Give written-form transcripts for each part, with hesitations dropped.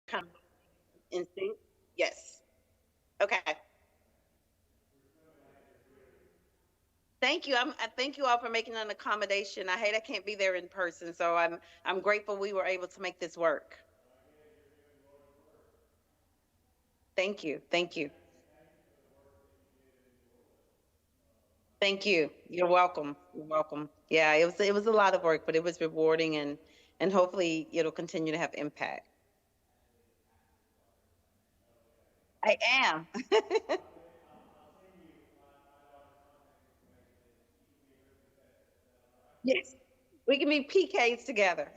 kind of in sync? Yes. Okay. Thank you. I thank you all for making an accommodation. I hate I can't be there in person, so I'm grateful we were able to make this work. Thank you. Thank you. Thank you. You're welcome. You're welcome. Yeah, it was a lot of work, but it was rewarding and hopefully it'll continue to have impact. I am. Yes. We can be PKs together.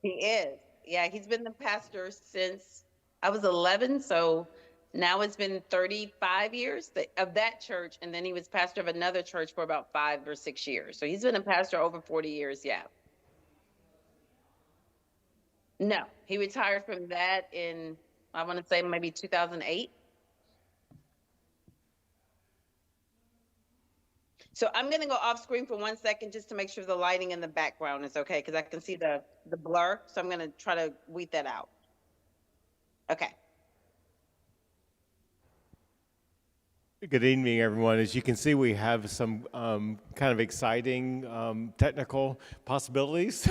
He is. Yeah, he's been the pastor since I was 11, so now it's been 35 years of that church, and then he was pastor of another church for about 5 or 6 years. So he's been a pastor over 40 years. Yeah. No, he retired from that in, I want to say, maybe 2008. So I'm going to go off screen for 1 second just to make sure the lighting in the background is okay, because I can see the blur. So I'm going to try to weed that out. Okay. Good evening, everyone. As you can see, we have some kind of exciting technical possibilities,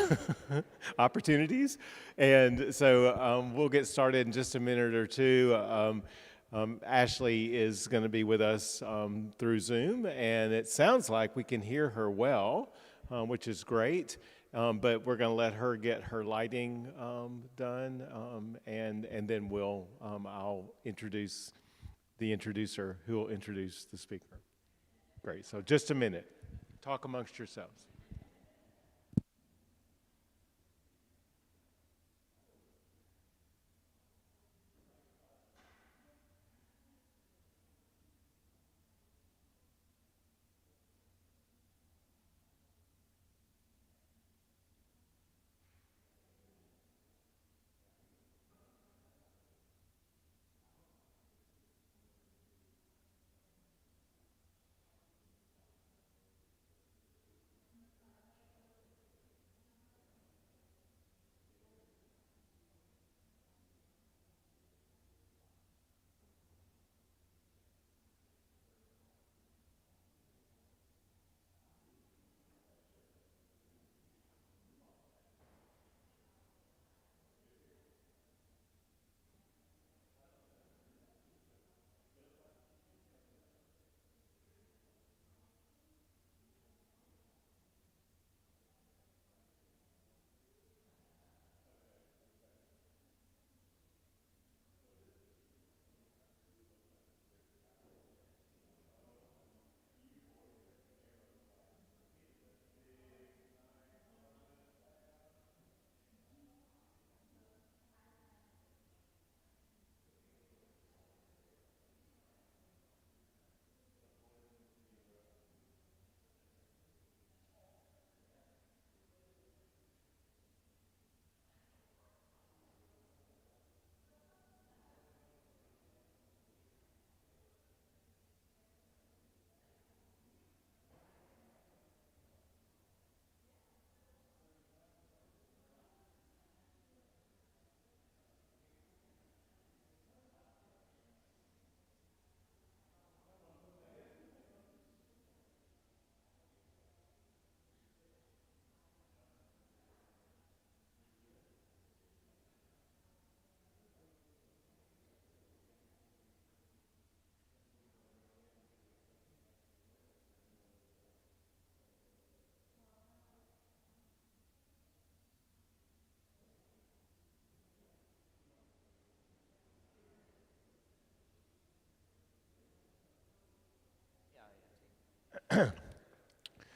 opportunities. And so we'll get started in just a minute or two. Ashley is going to be with us through Zoom, and it sounds like we can hear her well, which is great. But we're going to let her get her lighting done, and then I'll introduce the introducer who will introduce the speaker. Great. So just a minute. Talk amongst yourselves.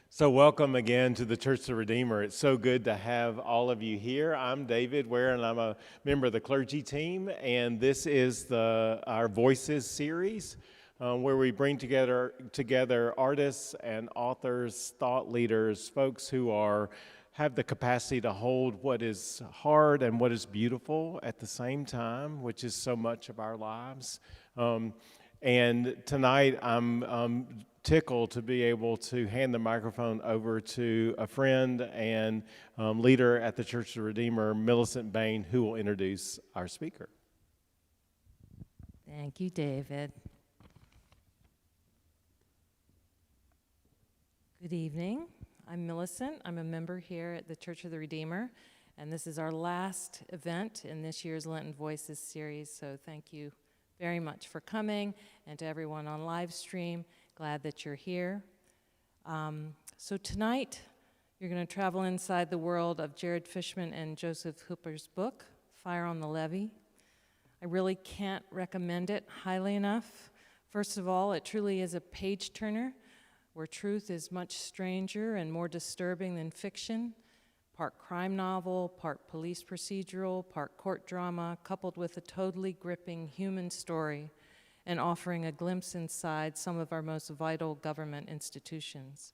So welcome again to the Church of the Redeemer. It's so good to have all of you here. I'm David Ware, and I'm a member of the clergy team, and this is our Voices series, where we bring together artists and authors, thought leaders, folks who have the capacity to hold what is hard and what is beautiful at the same time, which is so much of our lives. And tonight, I'm tickled to be able to hand the microphone over to a friend and leader at the Church of the Redeemer, Millicent Bain, who will introduce our speaker. Thank you, David. Good evening. I'm Millicent. I'm a member here at the Church of the Redeemer, and this is our last event in this year's Lenten Voices series, so thank you very much for coming, and to everyone on live stream, glad that you're here. So tonight, you're going to travel inside the world of Jared Fishman and Joseph Hooper's book, Fire on the Levee. I really can't recommend it highly enough. First of all, it truly is a page-turner where truth is much stranger and more disturbing than fiction. Part crime novel, part police procedural, part court drama, coupled with a totally gripping human story and offering a glimpse inside some of our most vital government institutions.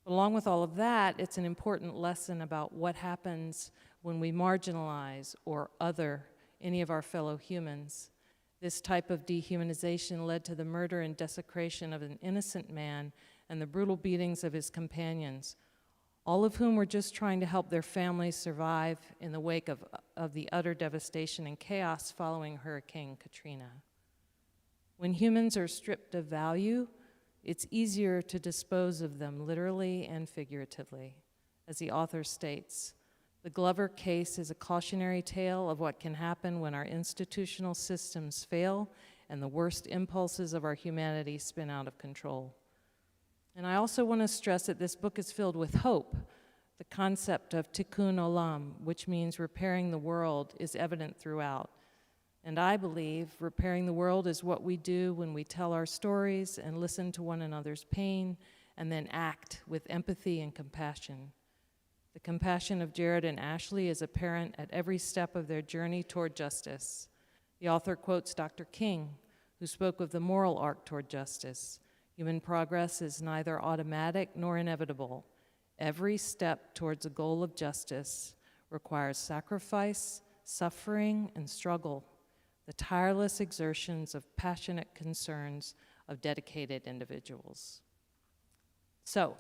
But along with all of that, it's an important lesson about what happens when we marginalize or other any of our fellow humans. This type of dehumanization led to the murder and desecration of an innocent man and the brutal beatings of his companions, all of whom were just trying to help their families survive in the wake of the utter devastation and chaos following Hurricane Katrina. When humans are stripped of value, it's easier to dispose of them literally and figuratively. As the author states, the Glover case is a cautionary tale of what can happen when our institutional systems fail and the worst impulses of our humanity spin out of control. And I also want to stress that this book is filled with hope. The concept of tikkun olam, which means repairing the world, is evident throughout. And I believe repairing the world is what we do when we tell our stories and listen to one another's pain and then act with empathy and compassion. The compassion of Jared and Ashley is apparent at every step of their journey toward justice. The author quotes Dr. King, who spoke of the moral arc toward justice. Human progress is neither automatic nor inevitable. Every step towards a goal of justice requires sacrifice, suffering, and struggle, the tireless exertions of passionate concerns of dedicated individuals. So,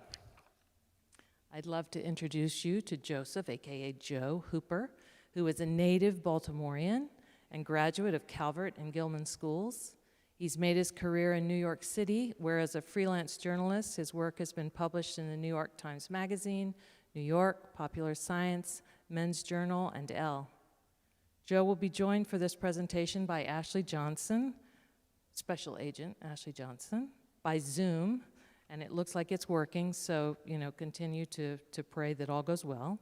I'd love to introduce you to Joseph, aka Joe Hooper, who is a native Baltimorean and graduate of Calvert and Gilman schools. He's made his career in New York City, where as a freelance journalist, his work has been published in the New York Times Magazine, New York, Popular Science, Men's Journal, and Elle. Joe will be joined for this presentation by Ashley Johnson, Special Agent Ashley Johnson, by Zoom, and it looks like it's working, so continue to pray that all goes well.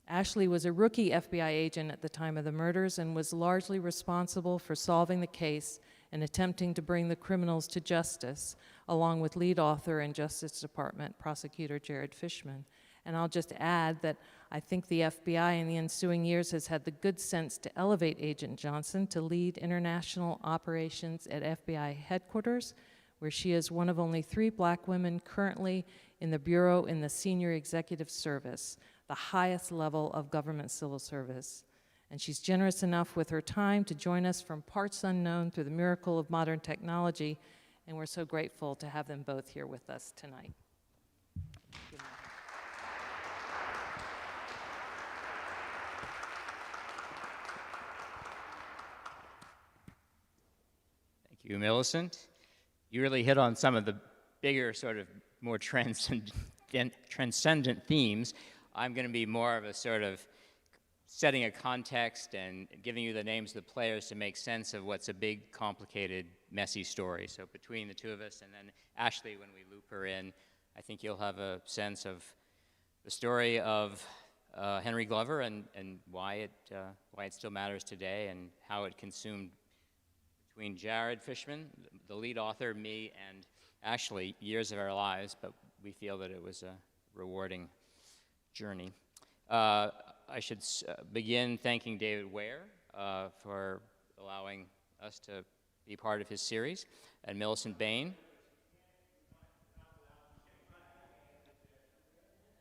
Ashley was a rookie FBI agent at the time of the murders and was largely responsible for solving the case and attempting to bring the criminals to justice, along with lead author and Justice Department prosecutor Jared Fishman. And I'll just add that I think the FBI in the ensuing years has had the good sense to elevate Agent Johnson to lead international operations at FBI headquarters, where she is one of only 3 Black women currently in the Bureau in the Senior Executive Service, the highest level of government civil service. And she's generous enough with her time to join us from parts unknown through the miracle of modern technology, and we're so grateful to have them both here with us tonight. Thank you, Millicent. You really hit on some of the bigger, sort of more transcendent themes. I'm going to be more of a sort of setting a context and giving you the names of the players to make sense of what's a big, complicated, messy story. So between the two of us, and then Ashley, when we loop her in, I think you'll have a sense of the story of Henry Glover and why it still matters today and how it consumed between Jared Fishman, the lead author, me, and Ashley, years of our lives, but we feel that it was a rewarding journey. I should begin thanking David Ware for allowing us to be part of his series, and Millicent Bain.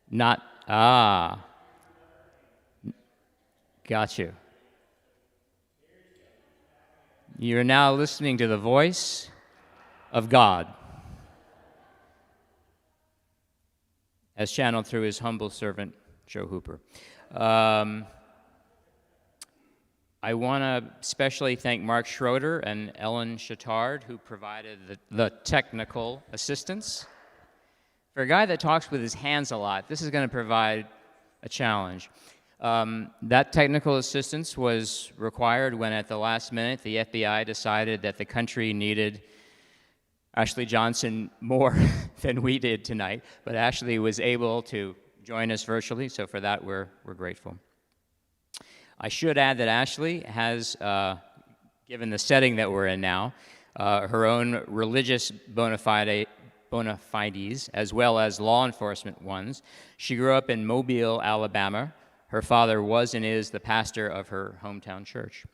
Got you. You're now listening to the voice of God. as channeled through his humble servant, Joe Hooper. I want to especially thank Mark Schroeder and Ellen Chattard, who provided the technical assistance. For a guy that talks with his hands a lot, this is going to provide a challenge. That technical assistance was required when at the last minute the FBI decided that the country needed Ashley Johnson more than we did tonight, but Ashley was able to join us virtually, so for that we're grateful. I should add that Ashley has, given the setting that we're in now, her own religious bona fides as well as law enforcement ones. She grew up in Mobile, Alabama. Her father was and is the pastor of her hometown church.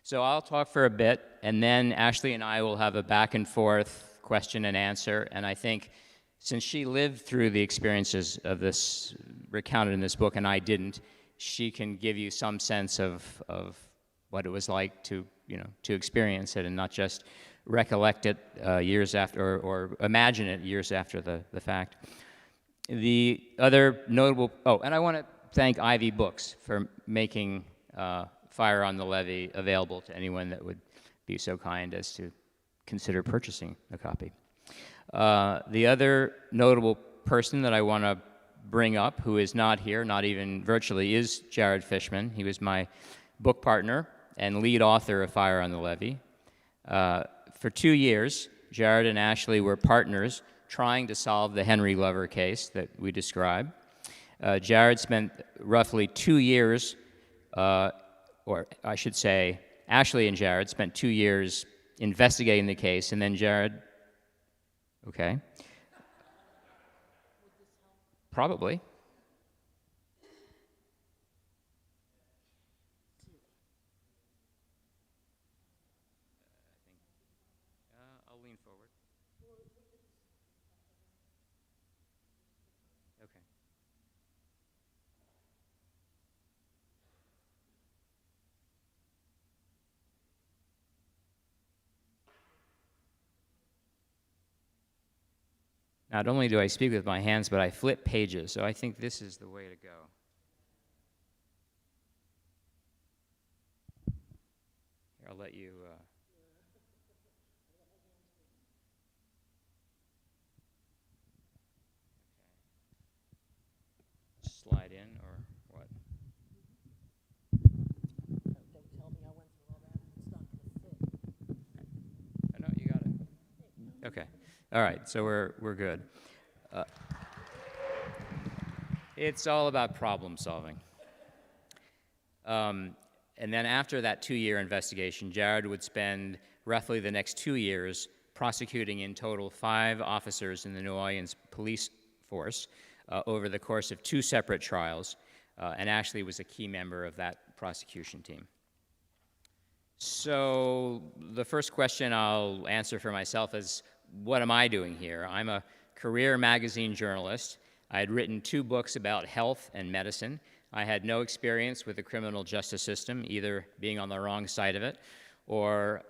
So I'll talk for a bit, and then Ashley and I will have a back and forth question and answer, and I think since she lived through the experiences of this recounted in this book and I didn't, she can give you some sense of what it was like to experience it and not just recollect it years after or imagine it years after the fact. The other notable, and I want to thank Ivy Books for making Fire on the Levee available to anyone that would be so kind as to consider purchasing a copy. The other notable person that I want to bring up, who is not here, not even virtually, is Jared Fishman. He was my book partner and lead author of Fire on the Levee. For 2 years, Jared and Ashley were partners trying to solve the Henry Glover case that we described. Jared spent roughly 2 years, or I should say, Ashley and Jared spent 2 years investigating the case, and then Jared, okay. Probably. I'll lean forward. Okay. Not only do I speak with my hands, but I flip pages, so I think this is the way to go. Here, I'll let you... slide in, or what? Don't tell me I went through all that. It's not going to fit. Oh, no, you got it. Okay. All right, so we're good. It's all about problem solving. And then after that 2-year investigation, Jared would spend roughly the next 2 years prosecuting in total 5 officers in the New Orleans police force over the course of 2 separate trials, and Ashley was a key member of that prosecution team. So the first question I'll answer for myself is, what am I doing here? I'm a career magazine journalist. I had written 2 books about health and medicine. I had no experience with the criminal justice system, either being on the wrong side of it or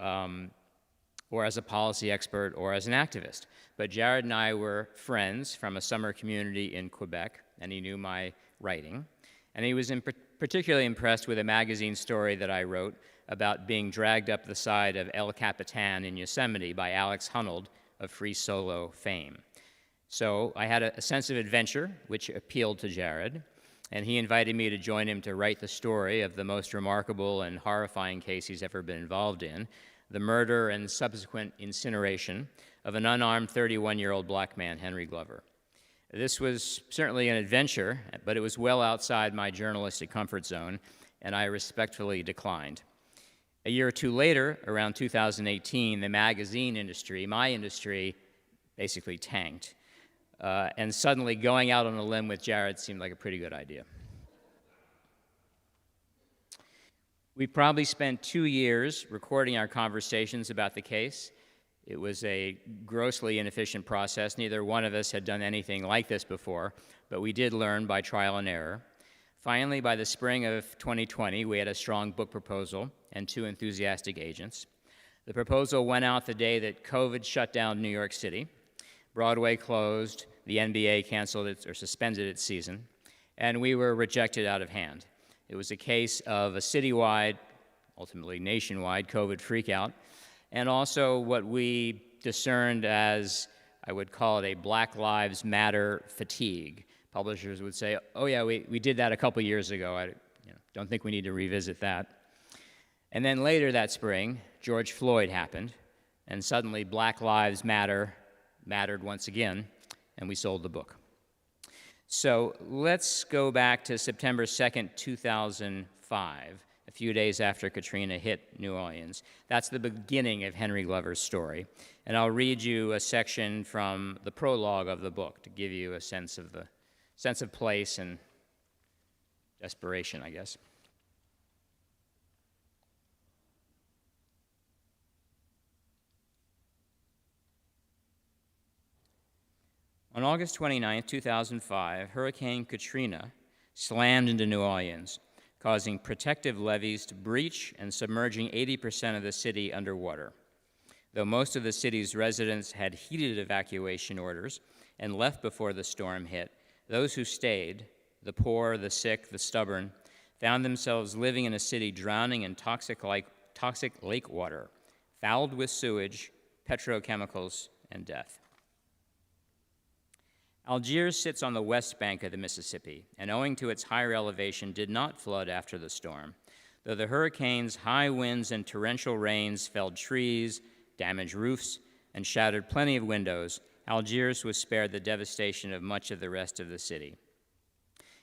as a policy expert or as an activist. But Jared and I were friends from a summer community in Quebec, and he knew my writing. And he was particularly impressed with a magazine story that I wrote about being dragged up the side of El Capitan in Yosemite by Alex Honnold of Free Solo fame. So I had a sense of adventure, which appealed to Jared, and he invited me to join him to write the story of the most remarkable and horrifying case he's ever been involved in, the murder and subsequent incineration of an unarmed 31-year-old black man, Henry Glover. This was certainly an adventure, but it was well outside my journalistic comfort zone, and I respectfully declined. A year or 2 later, around 2018, the magazine industry, my industry, basically tanked. And suddenly going out on a limb with Jared seemed like a pretty good idea. We probably spent 2 years recording our conversations about the case. It was a grossly inefficient process. Neither one of us had done anything like this before, but we did learn by trial and error. Finally, by the spring of 2020, we had a strong book proposal and 2 enthusiastic agents. The proposal went out the day that COVID shut down New York City. Broadway closed, the NBA canceled its or suspended its season, and we were rejected out of hand. It was a case of a citywide, ultimately nationwide, COVID freakout, and also what we discerned as, I would call it, a Black Lives Matter fatigue. Publishers would say, oh yeah, we did that a couple years ago. I don't think we need to revisit that. And then later that spring, George Floyd happened, and suddenly Black Lives mattered once again, and we sold the book. So let's go back to September 2nd, 2005, a few days after Katrina hit New Orleans. That's the beginning of Henry Glover's story. And I'll read you a section from the prologue of the book to give you a sense of place and desperation, I guess. On August 29, 2005, Hurricane Katrina slammed into New Orleans, causing protective levees to breach and submerging 80% of the city underwater. Though most of the city's residents had heeded evacuation orders and left before the storm hit, those who stayed, the poor, the sick, the stubborn, found themselves living in a city drowning in toxic lake water, fouled with sewage, petrochemicals, and death. Algiers sits on the west bank of the Mississippi, and owing to its higher elevation, did not flood after the storm. Though the hurricane's high winds and torrential rains felled trees, damaged roofs, and shattered plenty of windows, Algiers was spared the devastation of much of the rest of the city.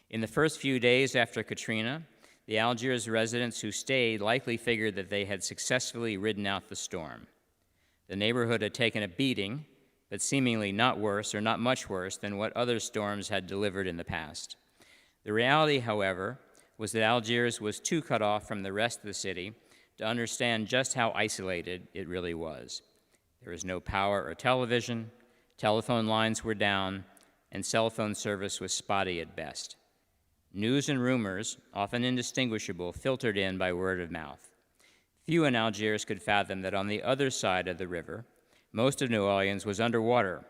In the first few days after Katrina, the Algiers residents who stayed likely figured that they had successfully ridden out the storm. The neighborhood had taken a beating, but seemingly not worse or not much worse than what other storms had delivered in the past. The reality, however, was that Algiers was too cut off from the rest of the city to understand just how isolated it really was. There was no power or television, telephone lines were down, and cell phone service was spotty at best. News and rumors, often indistinguishable, filtered in by word of mouth. Few in Algiers could fathom that on the other side of the river, most of New Orleans was underwater,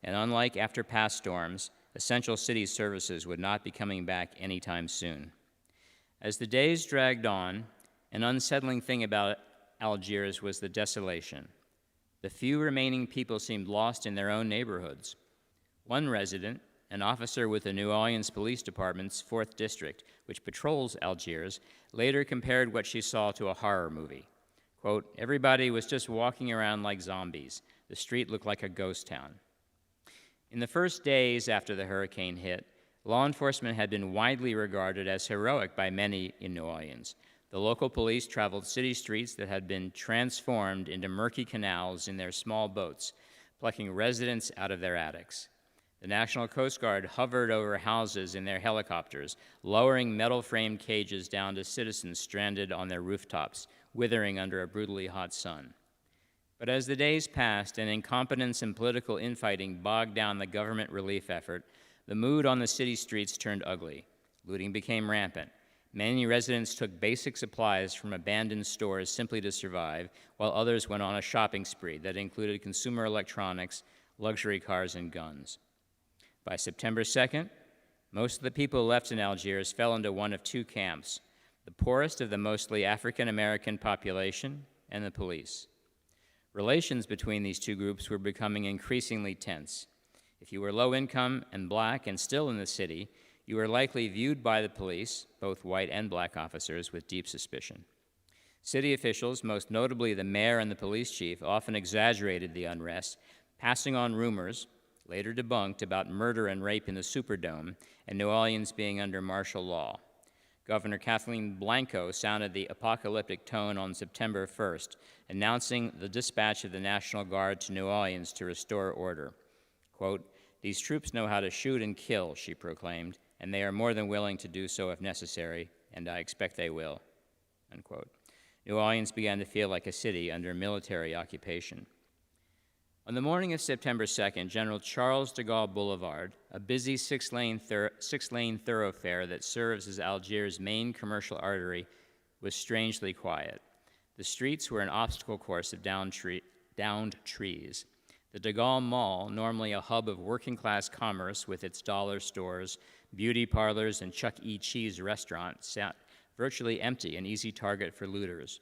and unlike after past storms, essential city services would not be coming back anytime soon. As the days dragged on, an unsettling thing about Algiers was the desolation. The few remaining people seemed lost in their own neighborhoods. One resident, an officer with the New Orleans Police Department's 4th District, which patrols Algiers, later compared what she saw to a horror movie. Quote, everybody was just walking around like zombies. The street looked like a ghost town. In the first days after the hurricane hit, law enforcement had been widely regarded as heroic by many in New Orleans. The local police traveled city streets that had been transformed into murky canals in their small boats, plucking residents out of their attics. The National Coast Guard hovered over houses in their helicopters, lowering metal-framed cages down to citizens stranded on their rooftops, withering under a brutally hot sun. But as the days passed and incompetence and political infighting bogged down the government relief effort, the mood on the city streets turned ugly. Looting became rampant. Many residents took basic supplies from abandoned stores simply to survive, while others went on a shopping spree that included consumer electronics, luxury cars, and guns. By September 2nd, most of the people left in Algiers fell into one of two camps: the poorest of the mostly African-American population and the police. Relations between these two groups were becoming increasingly tense. If you were low income and black and still in the city, you were likely viewed by the police, both white and black officers, with deep suspicion. City officials, most notably the mayor and the police chief, often exaggerated the unrest, passing on rumors, later debunked, about murder and rape in the Superdome and New Orleans being under martial law. Governor Kathleen Blanco sounded the apocalyptic tone on September 1st, announcing the dispatch of the National Guard to New Orleans to restore order. Quote, these troops know how to shoot and kill, she proclaimed, and they are more than willing to do so if necessary, and I expect they will, unquote. New Orleans began to feel like a city under military occupation. On the morning of September 2nd, General Charles de Gaulle Boulevard, a busy six-lane thoroughfare that serves as Algiers' main commercial artery, was strangely quiet. The streets were an obstacle course of downed trees. The de Gaulle Mall, normally a hub of working-class commerce with its dollar stores, beauty parlors, and Chuck E. Cheese restaurant, sat virtually empty, an easy target for looters.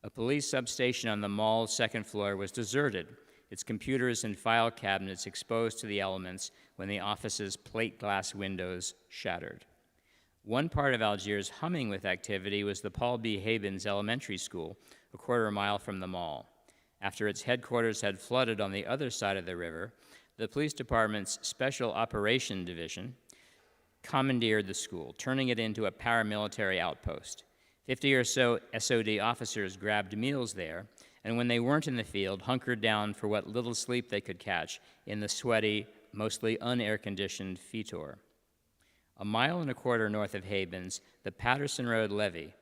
A police substation on the mall's second floor was deserted, its computers and file cabinets exposed to the elements when the office's plate glass windows shattered. One part of Algiers humming with activity was the Paul B. Habens Elementary School, a quarter mile from the mall. After its headquarters had flooded on the other side of the river, the police department's Special Operation Division commandeered the school, turning it into a paramilitary outpost. 50 or so SOD officers grabbed meals there, and when they weren't in the field, hunkered down for what little sleep they could catch in the sweaty, mostly unair-conditioned Fetor. A mile and a quarter north of Habens, the Patterson Road Levee,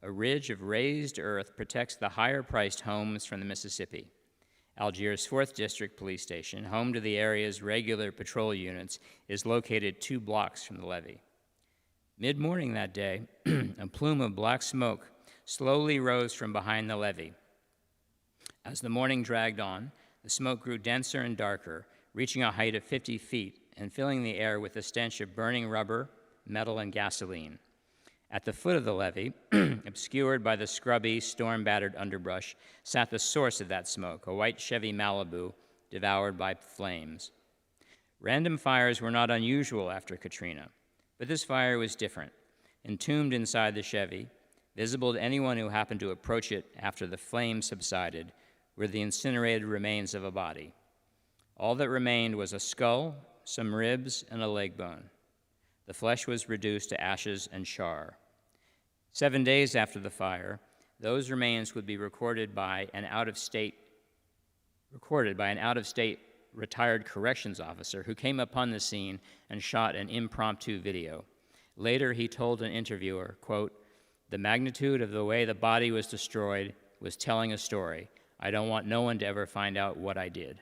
a ridge of raised earth, protects the higher-priced homes from the Mississippi. Algiers' 4th District Police Station, home to the area's regular patrol units, is located 2 blocks from the levee. Mid-morning that day, a plume of black smoke slowly rose from behind the levee. As the morning dragged on, the smoke grew denser and darker, reaching a height of 50 feet and filling the air with the stench of burning rubber, metal, and gasoline. At the foot of the levee, obscured by the scrubby, storm-battered underbrush, sat the source of that smoke, a white Chevy Malibu devoured by flames. Random fires were not unusual after Katrina, but this fire was different. Entombed inside the Chevy, visible to anyone who happened to approach it after the flames subsided, were the incinerated remains of a body. All that remained was a skull, some ribs, and a leg bone. The flesh was reduced to ashes and char. 7 days after the fire, those remains would be recorded by an out-of-state retired corrections officer who came upon the scene and shot an impromptu video. Later, he told an interviewer, quote, "The magnitude of the way the body was destroyed was telling a story. I don't want no one to ever find out what I did."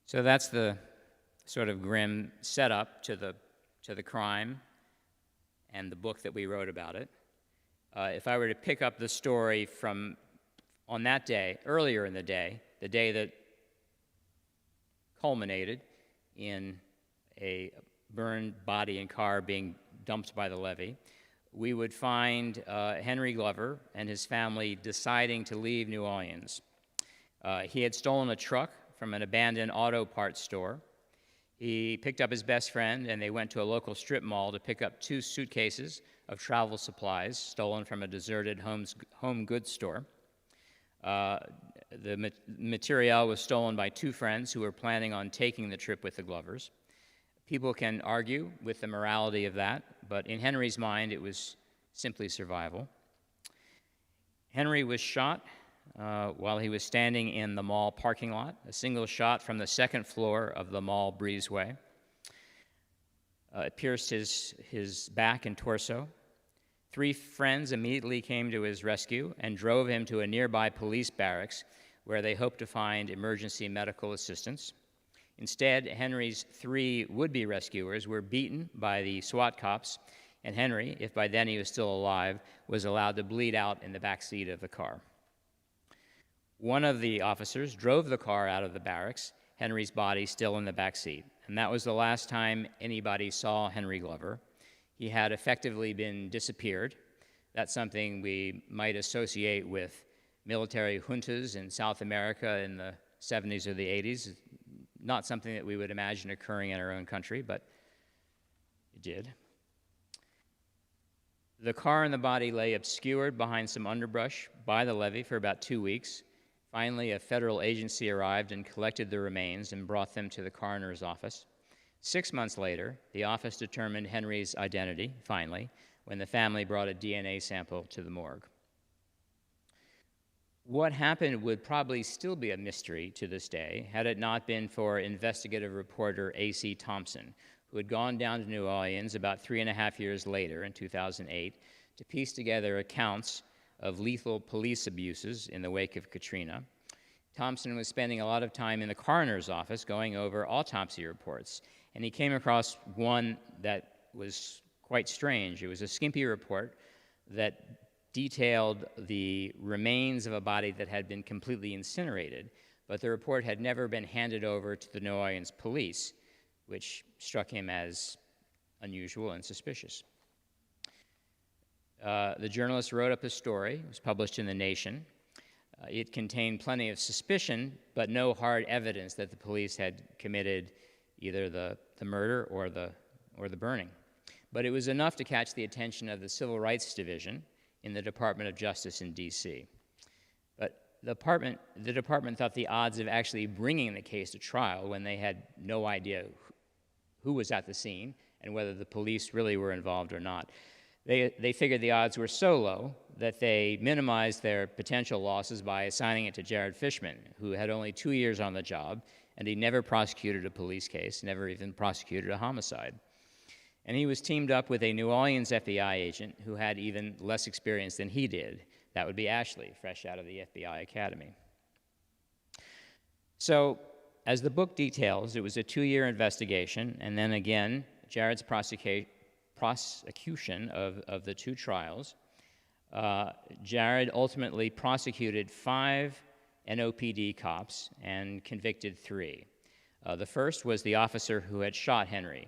So that's the sort of grim setup to the crime and the book that we wrote about it. If I were to pick up the story from on that day, earlier in the day that culminated in a burned body and car being dumped by the levee, we would find Henry Glover and his family deciding to leave New Orleans. He had stolen a truck from an abandoned auto parts store. He picked up his best friend, and they went to a local strip mall to pick up 2 suitcases of travel supplies stolen from a deserted home goods store. The material was stolen by 2 friends who were planning on taking the trip with the Glovers. People can argue with the morality of that, but in Henry's mind, it was simply survival. Henry was shot while he was standing in the mall parking lot, a single shot from the 2nd floor of the mall breezeway. It pierced his back and torso. 3 friends immediately came to his rescue and drove him to a nearby police barracks where they hoped to find emergency medical assistance. Instead, Henry's 3 would-be rescuers were beaten by the SWAT cops, and Henry, if by then he was still alive, was allowed to bleed out in the back seat of the car. One of the officers drove the car out of the barracks, Henry's body still in the back seat, and that was the last time anybody saw Henry Glover. He had effectively been disappeared. That's something we might associate with military juntas in South America in the 70s or the 80s. Not something that we would imagine occurring in our own country, but it did. The car and the body lay obscured behind some underbrush by the levee for about 2 weeks. Finally, a federal agency arrived and collected the remains and brought them to the coroner's office. 6 months later, the office determined Henry's identity, finally, when the family brought a DNA sample to the morgue. What happened would probably still be a mystery to this day had it not been for investigative reporter A.C. Thompson, who had gone down to New Orleans about 3.5 years later, in 2008, to piece together accounts of lethal police abuses in the wake of Katrina. Thompson was spending a lot of time in the coroner's office going over autopsy reports, and he came across one that was quite strange. It was a skimpy report that detailed the remains of a body that had been completely incinerated, but the report had never been handed over to the New Orleans police, which struck him as unusual and suspicious. The journalist wrote up a story. It was published in The Nation. It contained plenty of suspicion, but no hard evidence that the police had committed either the murder or the burning. But it was enough to catch the attention of the Civil Rights Division in the Department of Justice in D.C. But the department thought the odds of actually bringing the case to trial, when they had no idea who was at the scene and whether the police really were involved or not, they figured the odds were so low that they minimized their potential losses by assigning it to Jared Fishman, who had only 2 years on the job, and he never prosecuted a police case, never even prosecuted a homicide. And he was teamed up with a New Orleans FBI agent who had even less experience than he did. That would be Ashley, fresh out of the FBI Academy. So, as the book details, it was a 2-year investigation, and then again, Jared's prosecution of the 2 trials. Jared ultimately prosecuted 5 NOPD cops and convicted 3. The first was the officer who had shot Henry.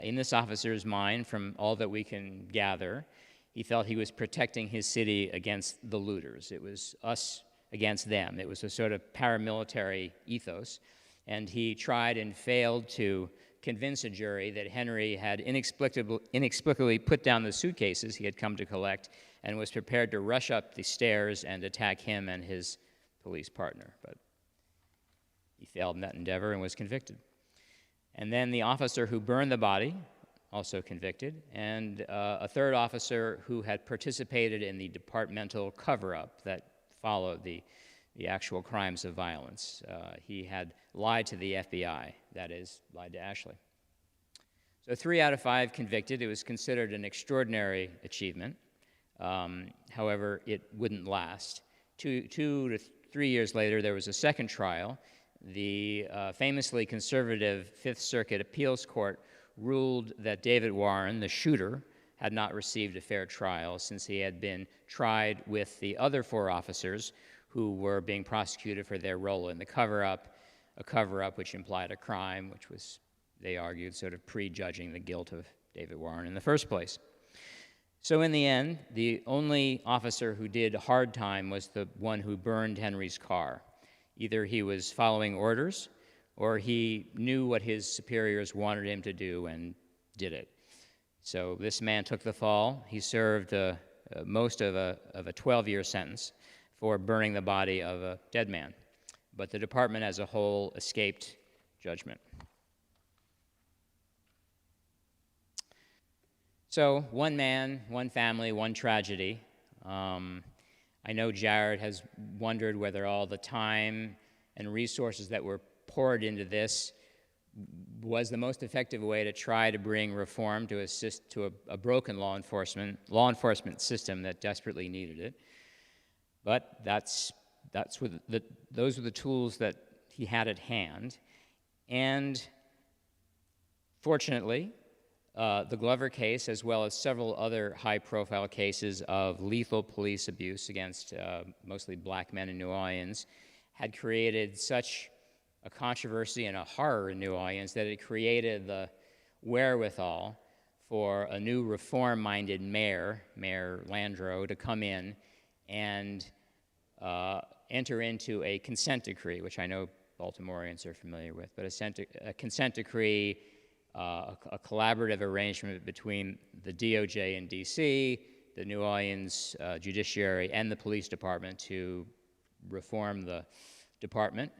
In this officer's mind, from all that we can gather, he felt he was protecting his city against the looters. It was us against them. It was a sort of paramilitary ethos, and he tried and failed to convince a jury that Henry had inexplicably put down the suitcases he had come to collect and was prepared to rush up the stairs and attack him and his police partner. But he failed in that endeavor and was convicted. And then the officer who burned the body, also convicted, and a third officer who had participated in the departmental cover-up that followed the actual crimes of violence. He had lied to the FBI, that is, lied to Ashley. So 3 out of 5 convicted. It was considered an extraordinary achievement. However, it wouldn't last. 2 to 3 years later, there was a second trial. The famously conservative Fifth Circuit Appeals Court ruled that David Warren, the shooter, had not received a fair trial since he had been tried with the other 4 officers who were being prosecuted for their role in the cover-up, a cover-up which implied a crime, which was, they argued, sort of prejudging the guilt of David Warren in the first place. So in the end, the only officer who did hard time was the one who burned Henry's car. Either he was following orders, or he knew what his superiors wanted him to do and did it. So this man took the fall. He served most of a 12-year sentence for burning the body of a dead man. But the department as a whole escaped judgment. So, one man, one family, one tragedy. I know Jared has wondered whether all the time and resources that were poured into this was the most effective way to try to bring reform to assist to a broken law enforcement system that desperately needed it. But those were the tools that he had at hand. And fortunately, the Glover case, as well as several other high-profile cases of lethal police abuse against mostly black men in New Orleans, had created such a controversy and a horror in New Orleans that it created the wherewithal for a new reform-minded mayor, Mayor Landreau, to come in and enter into a consent decree, which I know Baltimoreans are familiar with, but a consent decree, a collaborative arrangement between the DOJ in D.C., the New Orleans judiciary, and the police department to reform the department,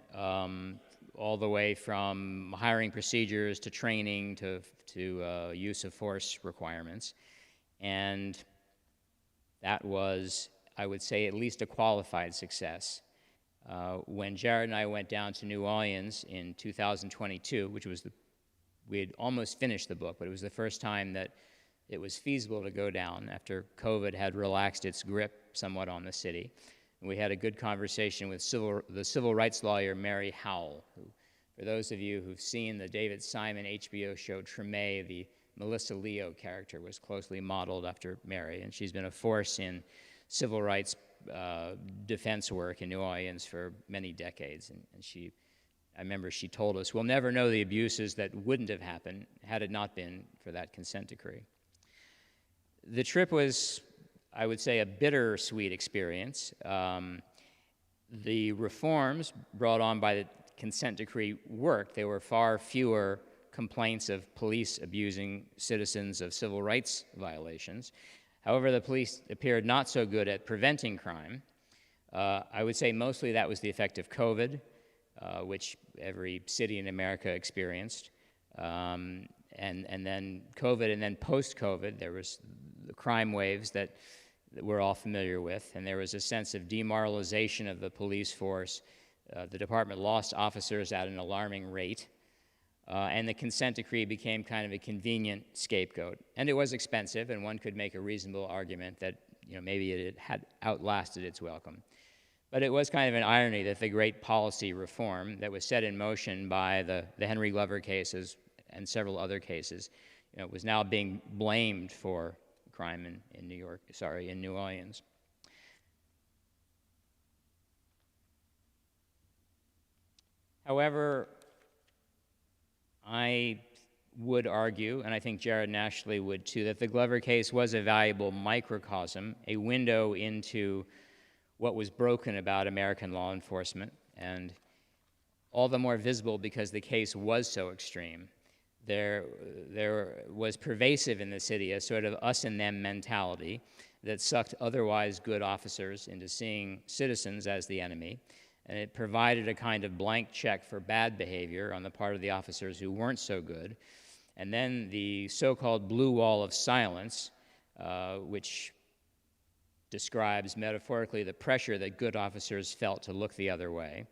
all the way from hiring procedures to training to use of force requirements. And that was, I would say, at least a qualified success. When Jared and I went down to New Orleans in 2022, which was we had almost finished the book, but it was the first time that it was feasible to go down after COVID had relaxed its grip somewhat on the city. And we had a good conversation with the civil rights lawyer Mary Howell, who, for those of you who've seen the David Simon HBO show Treme, the Melissa Leo character was closely modeled after Mary, and she's been a force in civil rights defense work in New Orleans for many decades. And I remember she told us, we'll never know the abuses that wouldn't have happened had it not been for that consent decree. The trip was, I would say, a bittersweet experience. The reforms brought on by the consent decree worked. There were far fewer complaints of police abusing citizens of civil rights violations. However, the police appeared not so good at preventing crime. I would say mostly that was the effect of COVID, which every city in America experienced. And then COVID, and then post-COVID, there was the crime waves that we're all familiar with, and there was a sense of demoralization of the police force. The department lost officers at an alarming rate, and the consent decree became kind of a convenient scapegoat. And it was expensive, and one could make a reasonable argument that maybe it had outlasted its welcome. But it was kind of an irony that the great policy reform that was set in motion by the Henry Glover cases and several other cases, was now being blamed for crime in New Orleans. However, I would argue, and I think Jared and Ashley would too, that the Glover case was a valuable microcosm, a window into what was broken about American law enforcement, and all the more visible because the case was so extreme. There was pervasive in the city a sort of us and them mentality that sucked otherwise good officers into seeing citizens as the enemy, and it provided a kind of blank check for bad behavior on the part of the officers who weren't so good. And then the so-called blue wall of silence, which describes metaphorically the pressure that good officers felt to look the other way.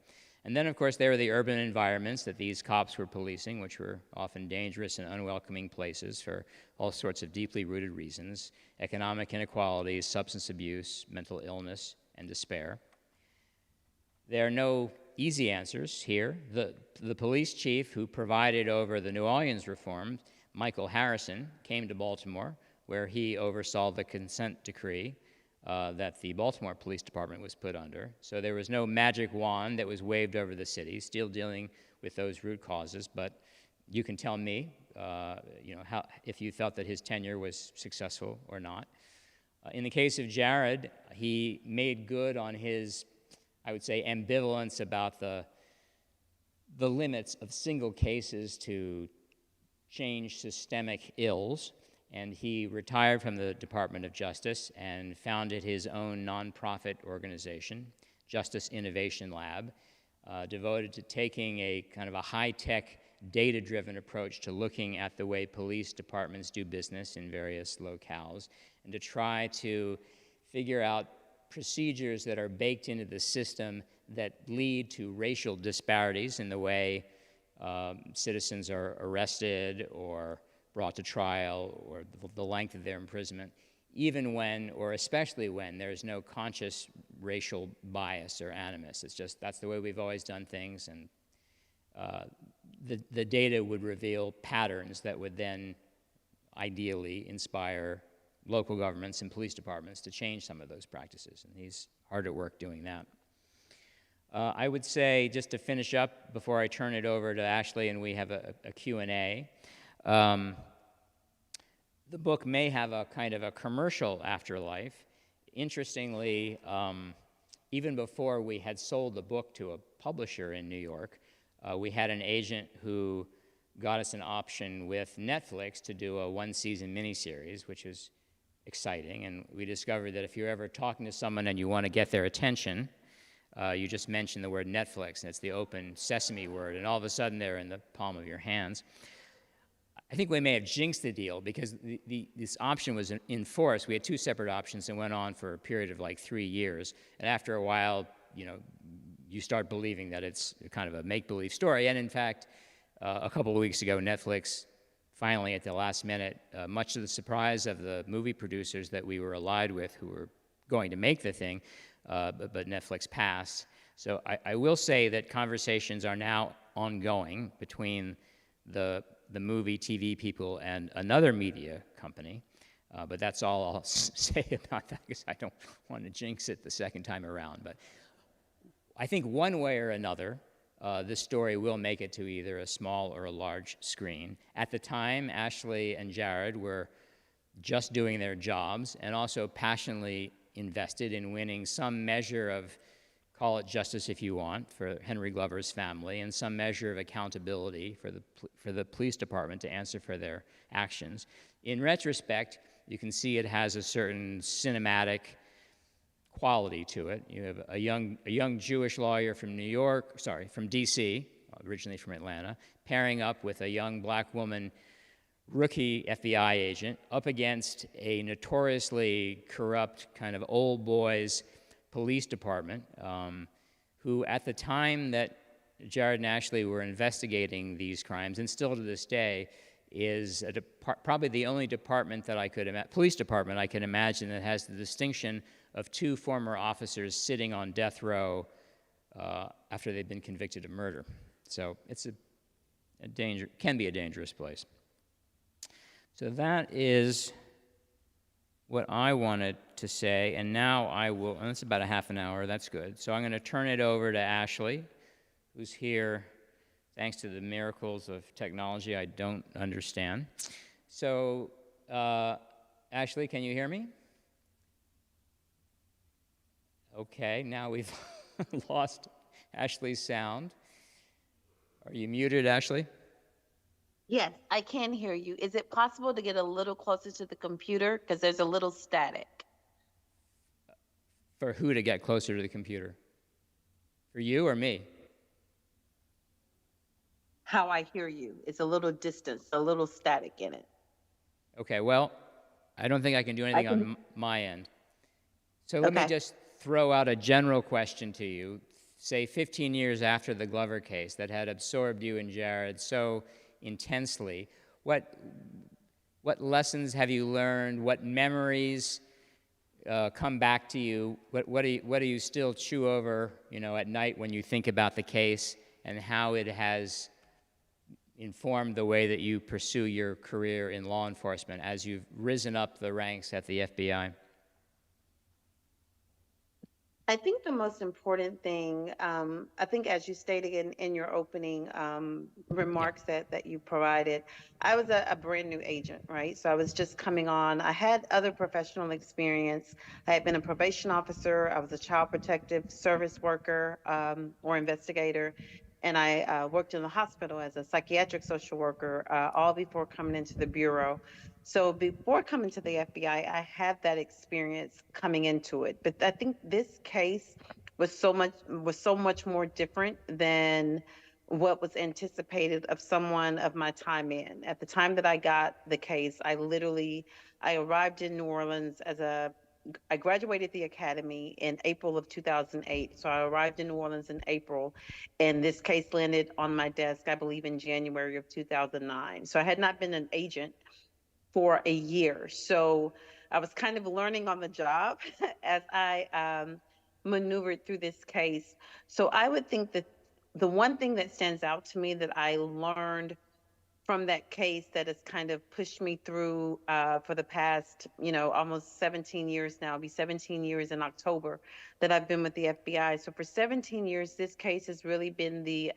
And then, of course, there were the urban environments that these cops were policing, which were often dangerous and unwelcoming places for all sorts of deeply rooted reasons: economic inequalities, substance abuse, mental illness, and despair. There are no easy answers here. The police chief who presided over the New Orleans reform, Michael Harrison, came to Baltimore, where he oversaw the consent decree that the Baltimore Police Department was put under. So there was no magic wand that was waved over the city, still dealing with those root causes. But you can tell me, if you felt that his tenure was successful or not. In the case of Jared, he made good on his, I would say, ambivalence about the limits of single cases to change systemic ills. And he retired from the Department of Justice and founded his own nonprofit organization, Justice Innovation Lab, devoted to taking a kind of a high-tech, data-driven approach to looking at the way police departments do business in various locales, and to try to figure out procedures that are baked into the system that lead to racial disparities in the way citizens are arrested or brought to trial, or the length of their imprisonment, even when, or especially when, there's no conscious racial bias or animus. It's just, that's the way we've always done things, and the data would reveal patterns that would then ideally inspire local governments and police departments to change some of those practices, and he's hard at work doing that. I would say, just to finish up before I turn it over to Ashley and we have a Q&A, the book may have a kind of a commercial afterlife. Interestingly, even before we had sold the book to a publisher in New York, we had an agent who got us an option with Netflix to do a one-season miniseries, which was exciting. And we discovered that if you're ever talking to someone and you want to get their attention, you just mention the word Netflix, and it's the open sesame word, and all of a sudden they're in the palm of your hands. I think we may have jinxed the deal because this option was in force. We had two separate options and went on for a period of like 3 years. And after a while, you start believing that it's kind of a make-believe story. And in fact, a couple of weeks ago, Netflix finally, at the last minute, much to the surprise of the movie producers that we were allied with who were going to make the thing, but Netflix passed. So I will say that conversations are now ongoing between the movie TV people and another media company But that's all I'll say about that because I don't want to jinx it the second time around. But I think one way or another, this story will make it to either a small or a large screen. At the time, Ashley and Jared were just doing their jobs and also passionately invested in winning some measure of, call it justice if you want, for Henry Glover's family, and some measure of accountability for the police department to answer for their actions. In retrospect, you can see it has a certain cinematic quality to it. You have a young Jewish lawyer from from D.C., originally from Atlanta, pairing up with a young black woman rookie FBI agent up against a notoriously corrupt kind of old boys police department who at the time that Jared and Ashley were investigating these crimes, and still to this day, is probably the only department that police department I can imagine that has the distinction of two former officers sitting on death row after they've been convicted of murder. So it's can be a dangerous place. So that is what I wanted to say, and now and it's about a half an hour, that's good. So I'm going to turn it over to Ashley, who's here thanks to the miracles of technology I don't understand. So, Ashley, can you hear me? Okay, now we've lost Ashley's sound. Are you muted, Ashley? Yes, I can hear you. Is it possible to get a little closer to the computer? Because there's a little static. For who to get closer to the computer? For you or me? How I hear you. It's a little distance, a little static in it. Okay, well, I don't think I can do anything on my end. So let me just throw out a general question to you. Say 15 years after the Glover case that had absorbed you and Jared so intensely, what lessons have you learned? What memories come back to you? What do you still chew over, at night when you think about the case and how it has informed the way that you pursue your career in law enforcement as you've risen up the ranks at the FBI? I think the most important thing, I think as you stated in your opening remarks that you provided, I was a brand new agent, right? So I was just coming on. I had other professional experience. I had been a probation officer. I was a child protective service worker or investigator. And I worked in the hospital as a psychiatric social worker, all before coming into the Bureau. So before coming to the FBI, I had that experience coming into it. But I think this case was so much more different than what was anticipated of someone of my time in. At the time that I got the case, I arrived in New Orleans I graduated the academy in April of 2008. So I arrived in New Orleans in April, and this case landed on my desk, I believe, in January of 2009. So I had not been an agent for a year. So I was kind of learning on the job as I maneuvered through this case. So I would think that the one thing that stands out to me that I learned from that case that has kind of pushed me through for the past, almost 17 years now. It'll be 17 years in October that I've been with the FBI. So for 17 years, this case has really been the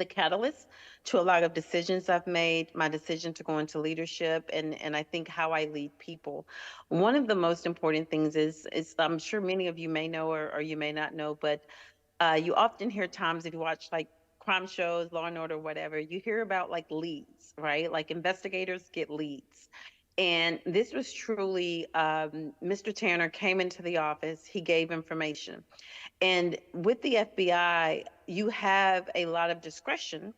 catalyst to a lot of decisions I've made, my decision to go into leadership, and I think how I lead people. One of the most important things is I'm sure many of you may know or you may not know, but you often hear times if you watch like crime shows, Law and Order, whatever, you hear about like leads, right? Like investigators get leads. And this was truly, Mr. Tanner came into the office, he gave information. And with the FBI, you have a lot of discretion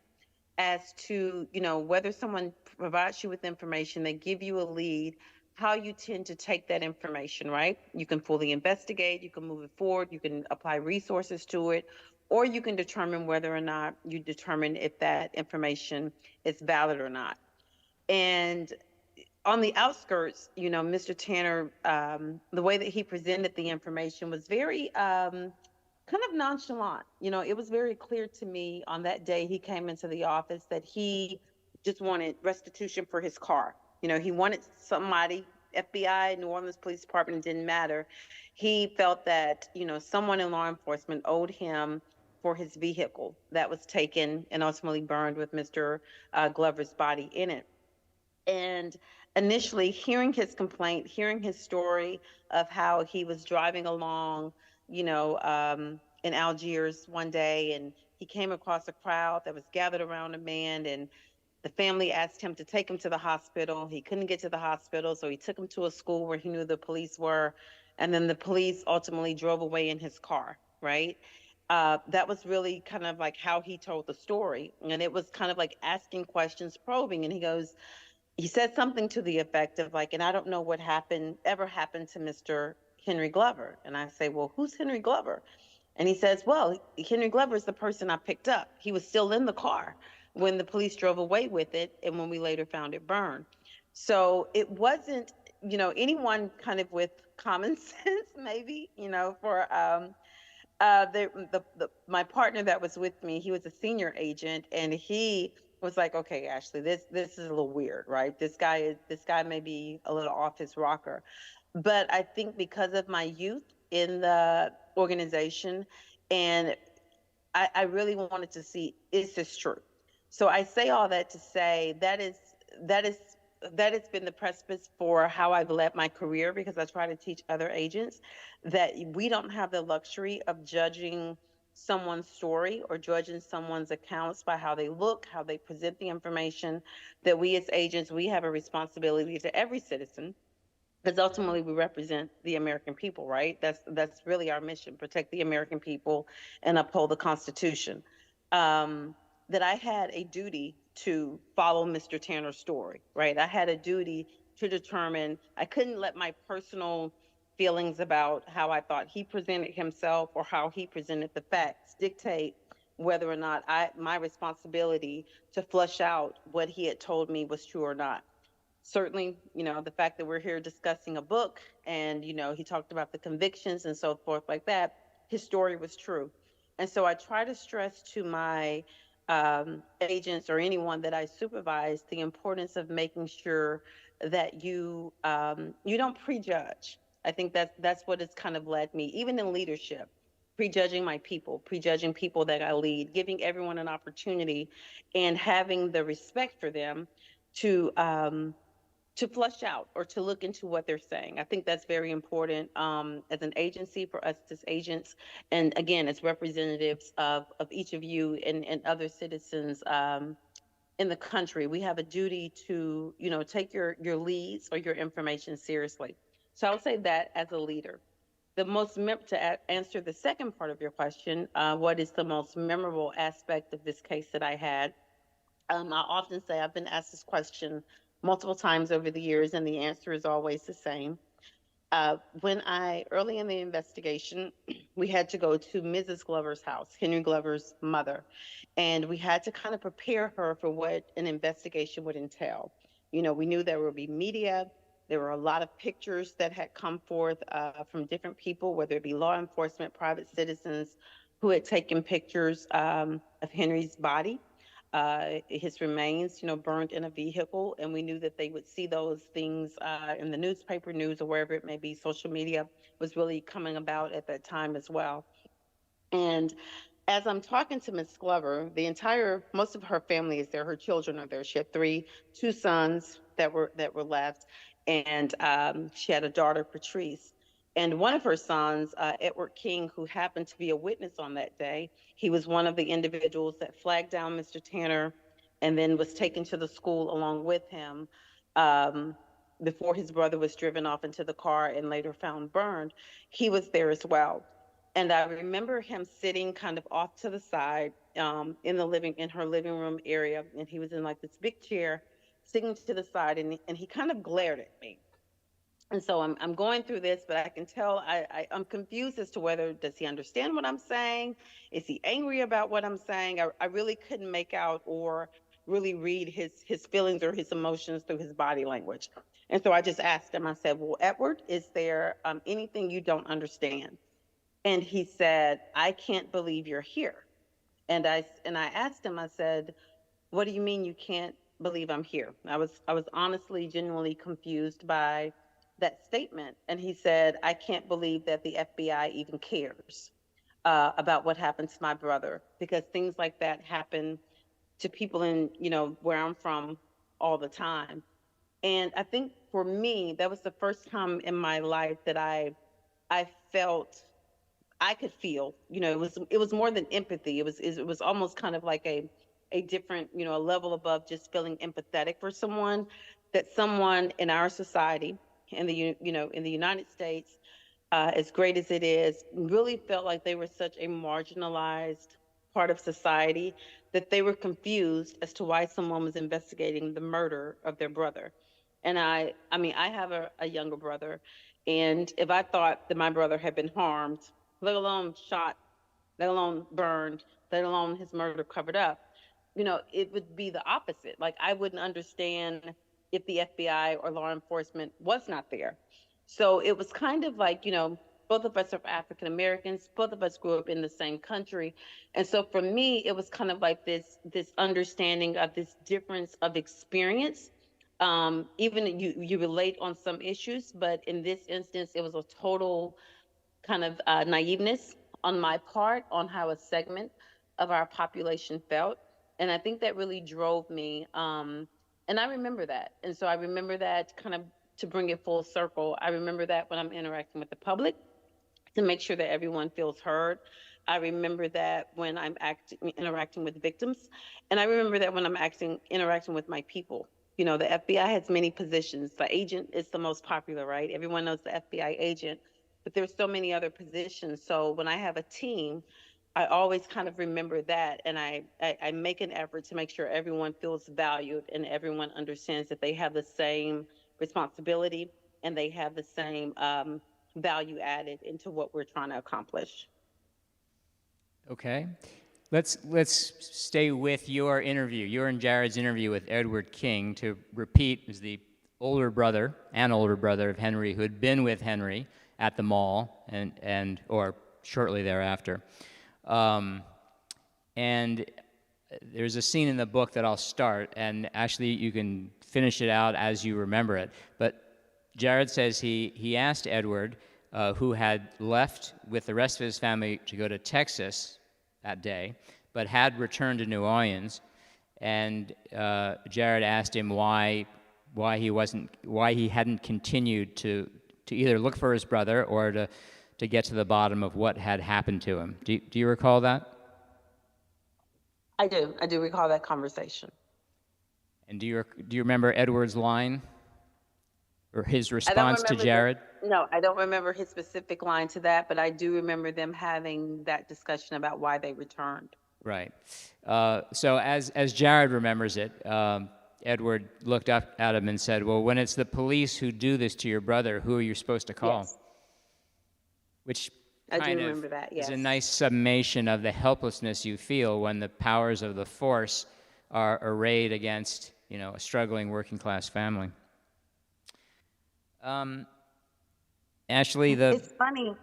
as to, whether someone provides you with information, they give you a lead, how you tend to take that information, right? You can fully investigate, you can move it forward, you can apply resources to it, or you can determine whether or not you determine if that information is valid or not. And on the outskirts, Mr. Tanner, the way that he presented the information was very kind of nonchalant. It was very clear to me on that day he came into the office that he just wanted restitution for his car. He wanted somebody, FBI, New Orleans Police Department, it didn't matter. He felt that, someone in law enforcement owed him for his vehicle that was taken and ultimately burned with Mr. Glover's body in it. And initially, hearing his complaint, hearing his story of how he was driving along, in Algiers one day, and he came across a crowd that was gathered around a man, and the family asked him to take him to the hospital. He couldn't get to the hospital, so he took him to a school where he knew the police were, and then the police ultimately drove away in his car, right? That was really kind of like how he told the story. And it was kind of like asking questions, probing. And he said something to the effect of like, and I don't know what ever happened to Mr. Henry Glover. And I say, well, who's Henry Glover? And he says, well, Henry Glover is the person I picked up. He was still in the car when the police drove away with it and when we later found it burned. So it wasn't, anyone kind of with common sense, maybe, for my partner that was with me, he was a senior agent, and he was like, okay, Ashley, this is a little weird, right? This guy may be a little off his rocker. But I think because of my youth in the organization, and I really wanted to see, is this true? So I say all that to say that is that has been the precipice for how I've led my career, because I try to teach other agents that we don't have the luxury of judging someone's story or judging someone's accounts by how they look, how they present the information. That we as agents, we have a responsibility to every citizen, because ultimately we represent the American people, right? That's really our mission: protect the American people and uphold the Constitution. Um, that I had a duty to follow Mr. Tanner's story, right? I had a duty to determine. I couldn't let my personal feelings about how I thought he presented himself or how he presented the facts dictate whether or not my responsibility to flush out what he had told me was true or not. Certainly, the fact that we're here discussing a book, and, he talked about the convictions and so forth like that, his story was true. And so I try to stress to my agents or anyone that I supervise the importance of making sure that you don't prejudge. I think that's what has kind of led me, even in leadership, prejudging my people, prejudging people that I lead, giving everyone an opportunity and having the respect for them to flush out or to look into what they're saying. I think that's very important as an agency, for us as agents, and again, as representatives of each of you and other citizens in the country. We have a duty to, take your leads or your information seriously. So I would say that as a leader. Answer the second part of your question, what is the most memorable aspect of this case that I had? I often say I've been asked this question multiple times over the years, and the answer is always the same. Early in the investigation, we had to go to Mrs. Glover's house, Henry Glover's mother, and we had to kind of prepare her for what an investigation would entail. We knew there would be media. There were a lot of pictures that had come forth from different people, whether it be law enforcement, private citizens who had taken pictures of Henry's body, his remains, burned in a vehicle. And we knew that they would see those things in the newspaper news or wherever it may be. Social media was really coming about at that time as well. And as I'm talking to Miss Glover, most of her family is there. Her children are there. She had two sons that were left, and she had a daughter, Patrice. And one of her sons, Edward King, who happened to be a witness on that day, he was one of the individuals that flagged down Mr. Tanner and then was taken to the school along with him um, before his brother was driven off into the car and later found burned. He was there as well. And I remember him sitting kind of off to the side in her living room area, and he was in like this big chair, sitting to the side, and he kind of glared at me. And so I'm going through this, but I can tell I'm confused as to whether does he understand what I'm saying? Is he angry about what I'm saying? I really couldn't make out or really read his feelings or his emotions through his body language. And so I just asked him. I said, "Well, Edward, is there anything you don't understand?" And he said, "I can't believe you're here." And I asked him. I said, "What do you mean you can't believe I'm here. I was honestly, genuinely confused by that statement. And he said, I can't believe that the FBI even cares about what happened to my brother, because things like that happen to people in, where I'm from all the time. And I think for me, that was the first time in my life that I felt I could feel. It was more than empathy. It was almost kind of like a different, a level above just feeling empathetic for someone, that someone in our society, in the United States, as great as it is, really felt like they were such a marginalized part of society that they were confused as to why someone was investigating the murder of their brother. And I mean, I have a younger brother, and if I thought that my brother had been harmed, let alone shot, let alone burned, let alone his murder covered up, it would be the opposite. Like, I wouldn't understand if the FBI or law enforcement was not there. So it was kind of like, both of us are African Americans, both of us grew up in the same country. And so for me, it was kind of like this understanding of this difference of experience. Even you relate on some issues, but in this instance, it was a total kind of naiveness on my part on how a segment of our population felt. And I think that really drove me. And I remember that. And so I remember that, kind of to bring it full circle. I remember that when I'm interacting with the public, to make sure that everyone feels heard. I remember that when I'm interacting with victims, and I remember that when I'm interacting with my people. The FBI has many positions. The agent is the most popular, right? Everyone knows the FBI agent, but there's so many other positions. So when I have a team, I always kind of remember that, and I make an effort to make sure everyone feels valued and everyone understands that they have the same responsibility and they have the same value added into what we're trying to accomplish. Okay. Let's stay with your interview, your and Jared's interview with Edward King. To repeat, is the older brother of Henry, who had been with Henry at the mall and or shortly thereafter. And there's a scene in the book that I'll start, and actually you can finish it out as you remember it. But Jared says he asked Edward, who had left with the rest of his family to go to Texas that day, but had returned to New Orleans, and Jared asked him why he hadn't continued to either look for his brother or to get to the bottom of what had happened to him. Do you recall that? I do. I do recall that conversation. And do you remember Edward's line or his I don't response to remember Jared? no, I don't remember his specific line to that, but I do remember them having that discussion about why they returned. Right. So as Jared remembers it, Edward looked up at him and said, "Well, when it's the police who do this to your brother, who are you supposed to call?" Yes, Which I do kind remember of that. is Yes. a nice summation of the helplessness you feel when the powers of the force are arrayed against, a struggling working class family. Ashley, It's funny.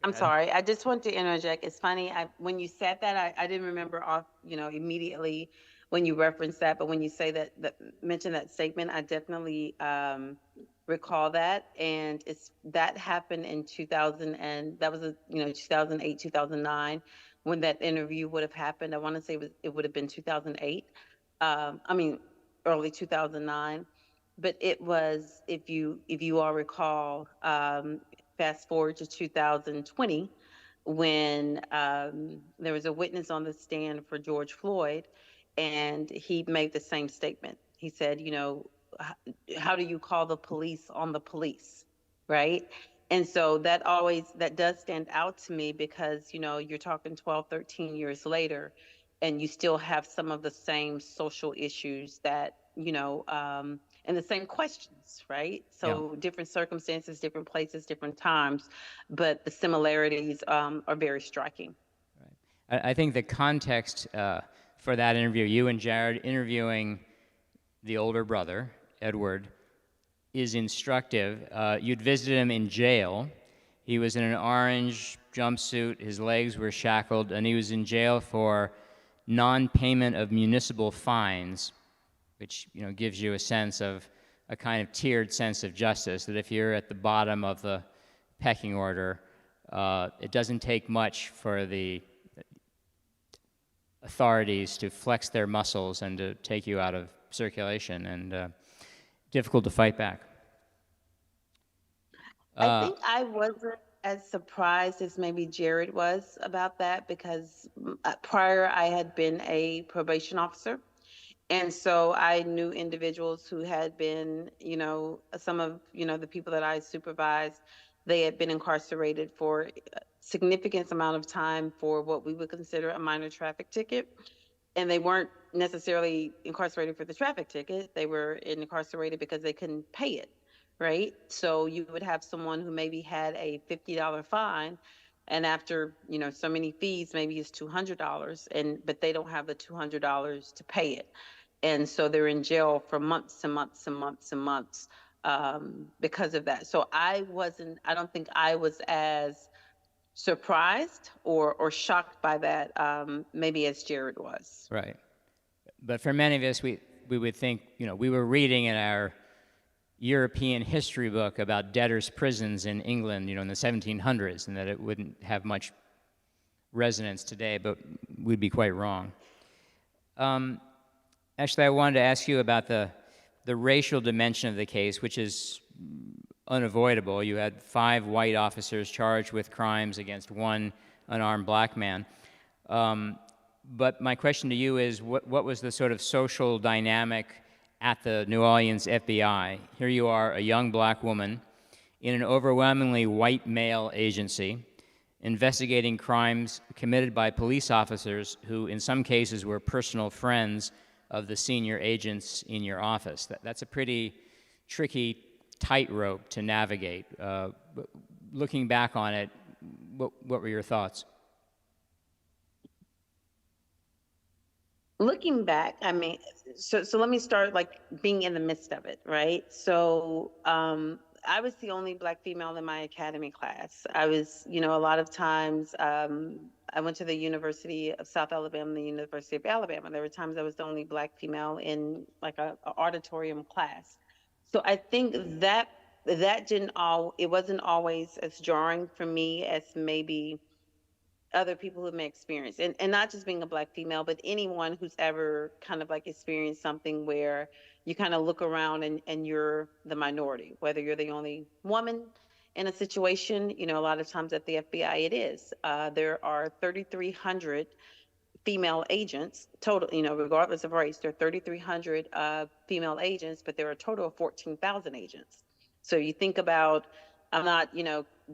I'm ahead. sorry. I just want to interject. It's funny. When you said that, I didn't remember off, immediately when you referenced that. But when you say that mention that statement, I definitely recall that. And that happened in 2000, and that was 2008, 2009, when that interview would have happened. I want to say it would have been 2008. I mean, early 2009. But it was, if you all recall, fast forward to 2020, when there was a witness on the stand for George Floyd, and he made the same statement. He said, how do you call the police on the police, right? And so that does stand out to me, because you're talking 12, 13 years later, and you still have some of the same social issues that and the same questions, right? Yeah. So different circumstances, different places, different times, but the similarities are very striking. I think the context for that interview, you and Jared interviewing the older brother, Edward, is instructive. You'd visited him in jail. He was in an orange jumpsuit, his legs were shackled, and he was in jail for non-payment of municipal fines. which gives you a sense of a kind of tiered sense of justice, that if you're at the bottom of the pecking order, it doesn't take much for the authorities to flex their muscles and to take you out of circulation, and difficult to fight back. I think I wasn't as surprised as maybe Jared was about that because prior I had been a probation officer. And so I knew individuals who had been, some of, the people that I supervised, they had been incarcerated for a significant amount of time for what we would consider a minor traffic ticket. And they weren't necessarily incarcerated for the traffic ticket. They were incarcerated because they couldn't pay it, right? So you would have someone who maybe had a $50 fine, and after, so many fees, maybe it's $200, but they don't have the $200 to pay it. And so they're in jail for months and months and months and months because of that. So I don't think I was as surprised or shocked by that, maybe as Jared was. Right. But for many of us, we would think, we were reading in our European history book about debtors' prisons in England, in the 1700s, and that it wouldn't have much resonance today, but we'd be quite wrong. Actually, I wanted to ask you about the racial dimension of the case, which is unavoidable. You had 5 white officers charged with crimes against 1 unarmed black man. But my question to you is, what was the sort of social dynamic at the New Orleans FBI? Here you are, a young black woman in an overwhelmingly white male agency, investigating crimes committed by police officers who, in some cases, were personal friends of the senior agents in your office. That's a pretty tricky tightrope to navigate. Looking back on it, what were your thoughts? Looking back, I mean, so let me start like being in the midst of it, right? So I was the only black female in my academy class. I was, a lot of times I went to the University of South Alabama, the University of Alabama. There were times I was the only black female in like a auditorium class. So I think that it wasn't always as jarring for me as maybe other people who may experience, and not just being a black female, but anyone who's ever kind of like experienced something where you kind of look around and you're the minority, whether you're the only woman in a situation. A lot of times at the FBI it is. There are 3,300 female agents total, regardless of race. There are 3,300 female agents, but there are a total of 14,000 agents. So you think about, I'm not,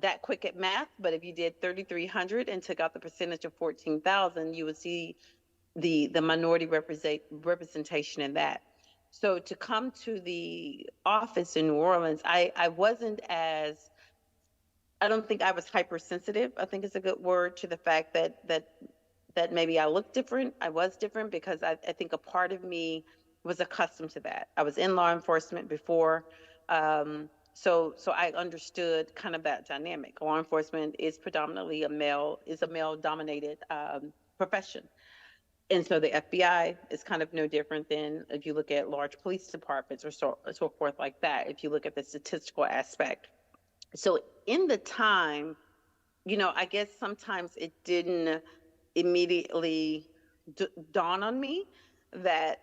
that quick at math, but if you did 3,300 and took out the percentage of 14,000, you would see the minority representation in that. So to come to the office in New Orleans, I don't think I was hypersensitive. I think it's a good word, to the fact that maybe I looked different. I was different because I think a part of me was accustomed to that. I was in law enforcement before. So I understood kind of that dynamic. Law enforcement is predominantly a male dominated profession. And so the FBI is kind of no different than if you look at large police departments or so forth like that, if you look at the statistical aspect. So in the time, I guess sometimes it didn't immediately dawn on me that,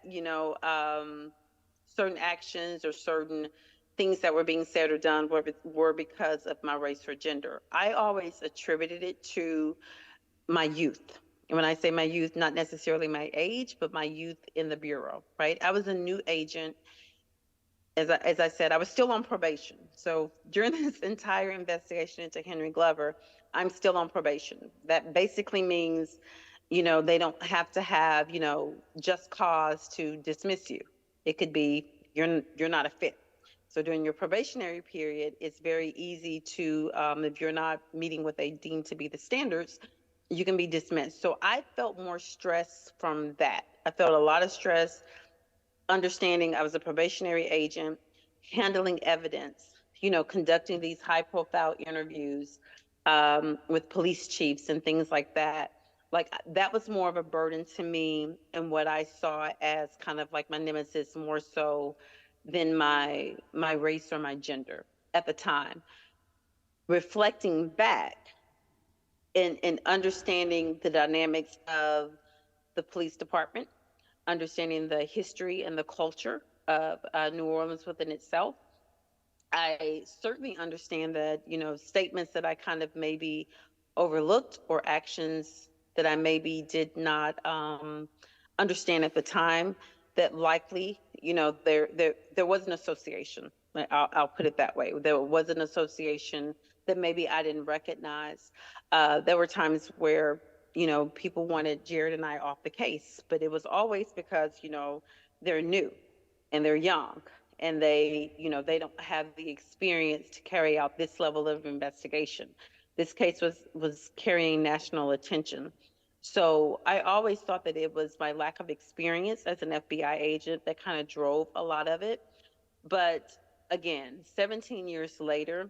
certain actions or certain things that were being said or done were because of my race or gender. I always attributed it to my youth. And when I say my youth, not necessarily my age, but my youth in the Bureau, right? I was a new agent. As I said, I was still on probation. So during this entire investigation into Henry Glover, I'm still on probation. That basically means, they don't have to have, just cause to dismiss you. It could be you're not a fit. So during your probationary period, it's very easy to, if you're not meeting what they deem to be the standards, you can be dismissed. So I felt more stress from that. I felt a lot of stress understanding I was a probationary agent, handling evidence, conducting these high profile interviews with police chiefs and things like that. Like that was more of a burden to me, and what I saw as kind of like my nemesis more so than my race or my gender at the time. Reflecting back and understanding the dynamics of the police department, understanding the history and the culture of New Orleans within itself, I certainly understand that, statements that I kind of maybe overlooked or actions that I maybe did not understand at the time, that likely, there was an association. I'll put it that way. There was an association that maybe I didn't recognize. There were times where, people wanted Jared and I off the case, but it was always because, they're new and they're young, and they don't have the experience to carry out this level of investigation. This case was carrying national attention. So I always thought that it was my lack of experience as an FBI agent that kind of drove a lot of it. But again, 17 years later,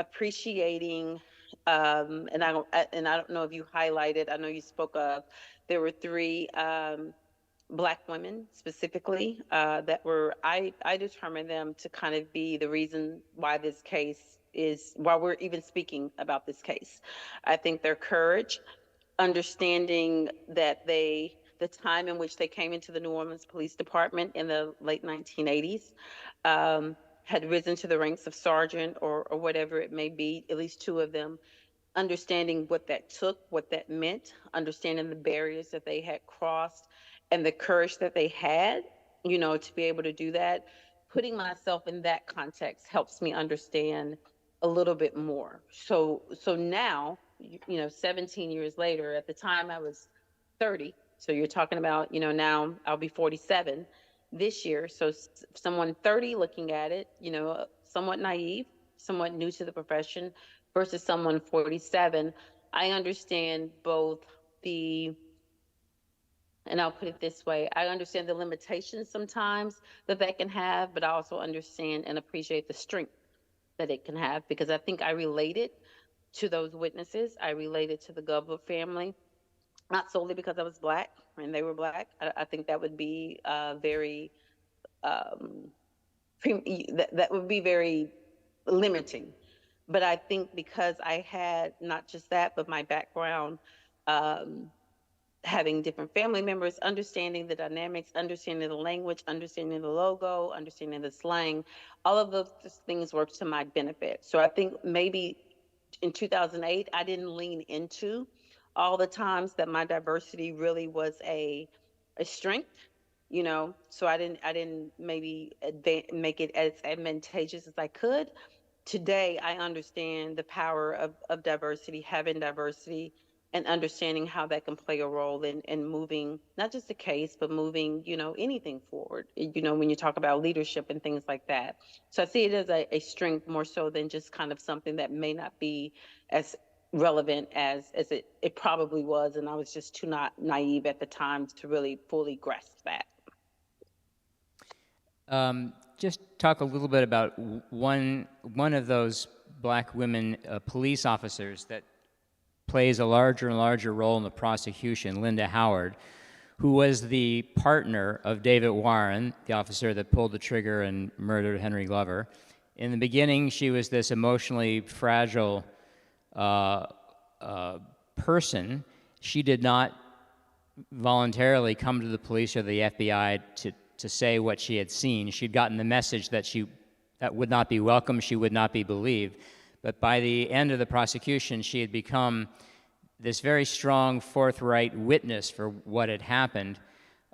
appreciating, and I don't know if you highlighted, I know you spoke of, there were three Black women specifically that were, I determined them to kind of be the reason why this case is, why we're even speaking about this case. I think their courage, understanding that the time in which they came into the New Orleans Police Department in the late 1980s, had risen to the ranks of sergeant or whatever it may be, at least two of them, understanding what that took, what that meant, understanding the barriers that they had crossed and the courage that they had, to be able to do that. Putting myself in that context helps me understand a little bit more. So now, 17 years later, at the time I was 30. So you're talking about, now I'll be 47 this year. So someone 30 looking at it, somewhat naive, somewhat new to the profession, versus someone 47, I understand both the, and I'll put it this way, I understand the limitations sometimes that can have, but I also understand and appreciate the strength that it can have, because I think I related to those witnesses. I related to the Governor family, not solely because I was Black and they were Black. I think that would be very, um, that would be very limiting. But I think because I had not just that, but my background, um, having different family members, understanding the dynamics, understanding the language, understanding the logo, understanding the slang, all of those things work to my benefit. So I think maybe in 2008, I didn't lean into all the times that my diversity really was a strength, so I didn't maybe make it as advantageous as I could. Today I understand the power of diversity, having diversity, and understanding how that can play a role in moving not just a case, but moving, anything forward, when you talk about leadership and things like that. So I see it as a strength more so than just kind of something that may not be as relevant as it probably was, and I was just too not naive at the time to really fully grasp that. Just talk a little bit about one of those Black women police officers that plays a larger and larger role in the prosecution, Linda Howard, who was the partner of David Warren, the officer that pulled the trigger and murdered Henry Glover. In the beginning, she was this emotionally fragile person. She did not voluntarily come to the police or the FBI to say what she had seen. She'd gotten the message that that would not be welcome, she would not be believed. But by the end of the prosecution, she had become this very strong, forthright witness for what had happened.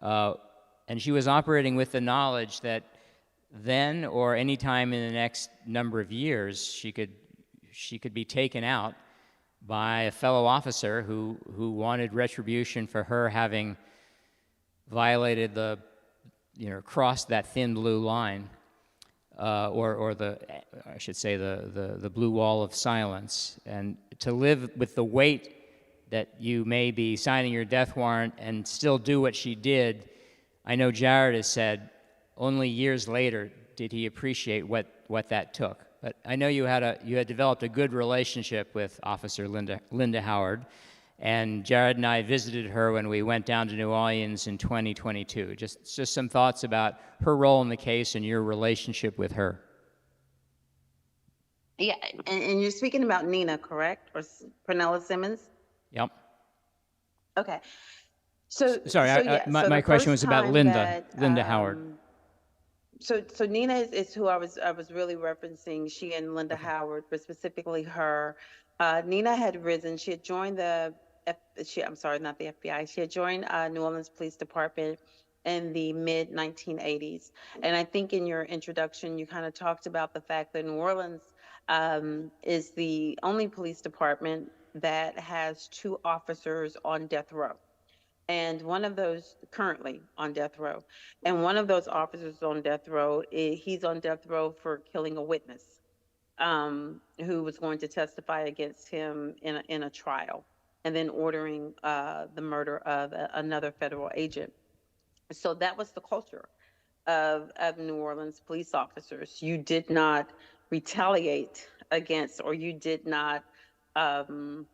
And she was operating with the knowledge that then or any time in the next number of years, she could be taken out by a fellow officer who wanted retribution for her having violated crossed that thin blue line, or I should say the blue wall of silence, and to live with the weight that you may be signing your death warrant and still do what she did. I know Jared has said only years later did he appreciate what that took. But I know you had developed a good relationship with Officer Linda Howard, And Jared and I visited her when we went down to New Orleans in 2022. Just some thoughts about her role in the case and your relationship with her. Yeah, and you're speaking about Nina, correct? Or Pernella Simmons? Yep. Okay. So, Sorry, so yeah. So my the question first was about time Linda, that Linda Howard. so Nina is who I was really referencing. She and Linda Okay. Howard, but specifically her. Nina had risen. She had joined I'm sorry, not the FBI. She had joined New Orleans Police Department in the mid 1980s. And I think in your introduction, you kind of talked about the fact that New Orleans is the only police department that has two officers on death row, and one of those currently on death row, and one of those officers on death row, he's on death row for killing a witness who was going to testify against him in a trial, and then ordering the murder of another federal agent. So that was the culture of New Orleans police officers. You did not retaliate against, or um,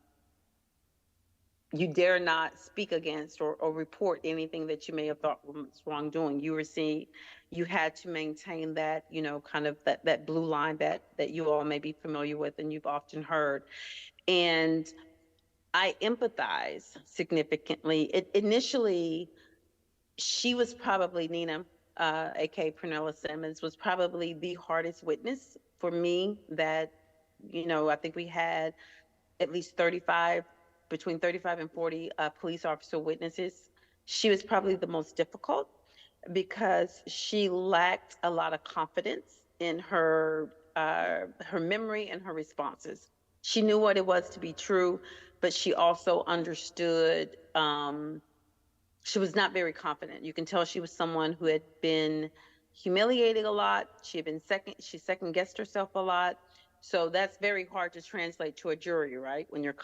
you dare not speak against or report anything that you may have thought was wrongdoing. You had to maintain that, kind of that blue line that you all may be familiar with and you've often heard. And I empathize significantly. Initially, she was probably Nina, aka Pernella Simmons, was probably the hardest witness for me that, I think we had at least 35, between 35 and 40 police officer witnesses. She was probably the most difficult because she lacked a lot of confidence in her memory and her responses. She knew what it was to be true, but she also understood. She was not very confident. You can tell she was someone who had been humiliated a lot. She second guessed herself a lot. So that's very hard to translate to a jury, right? When you're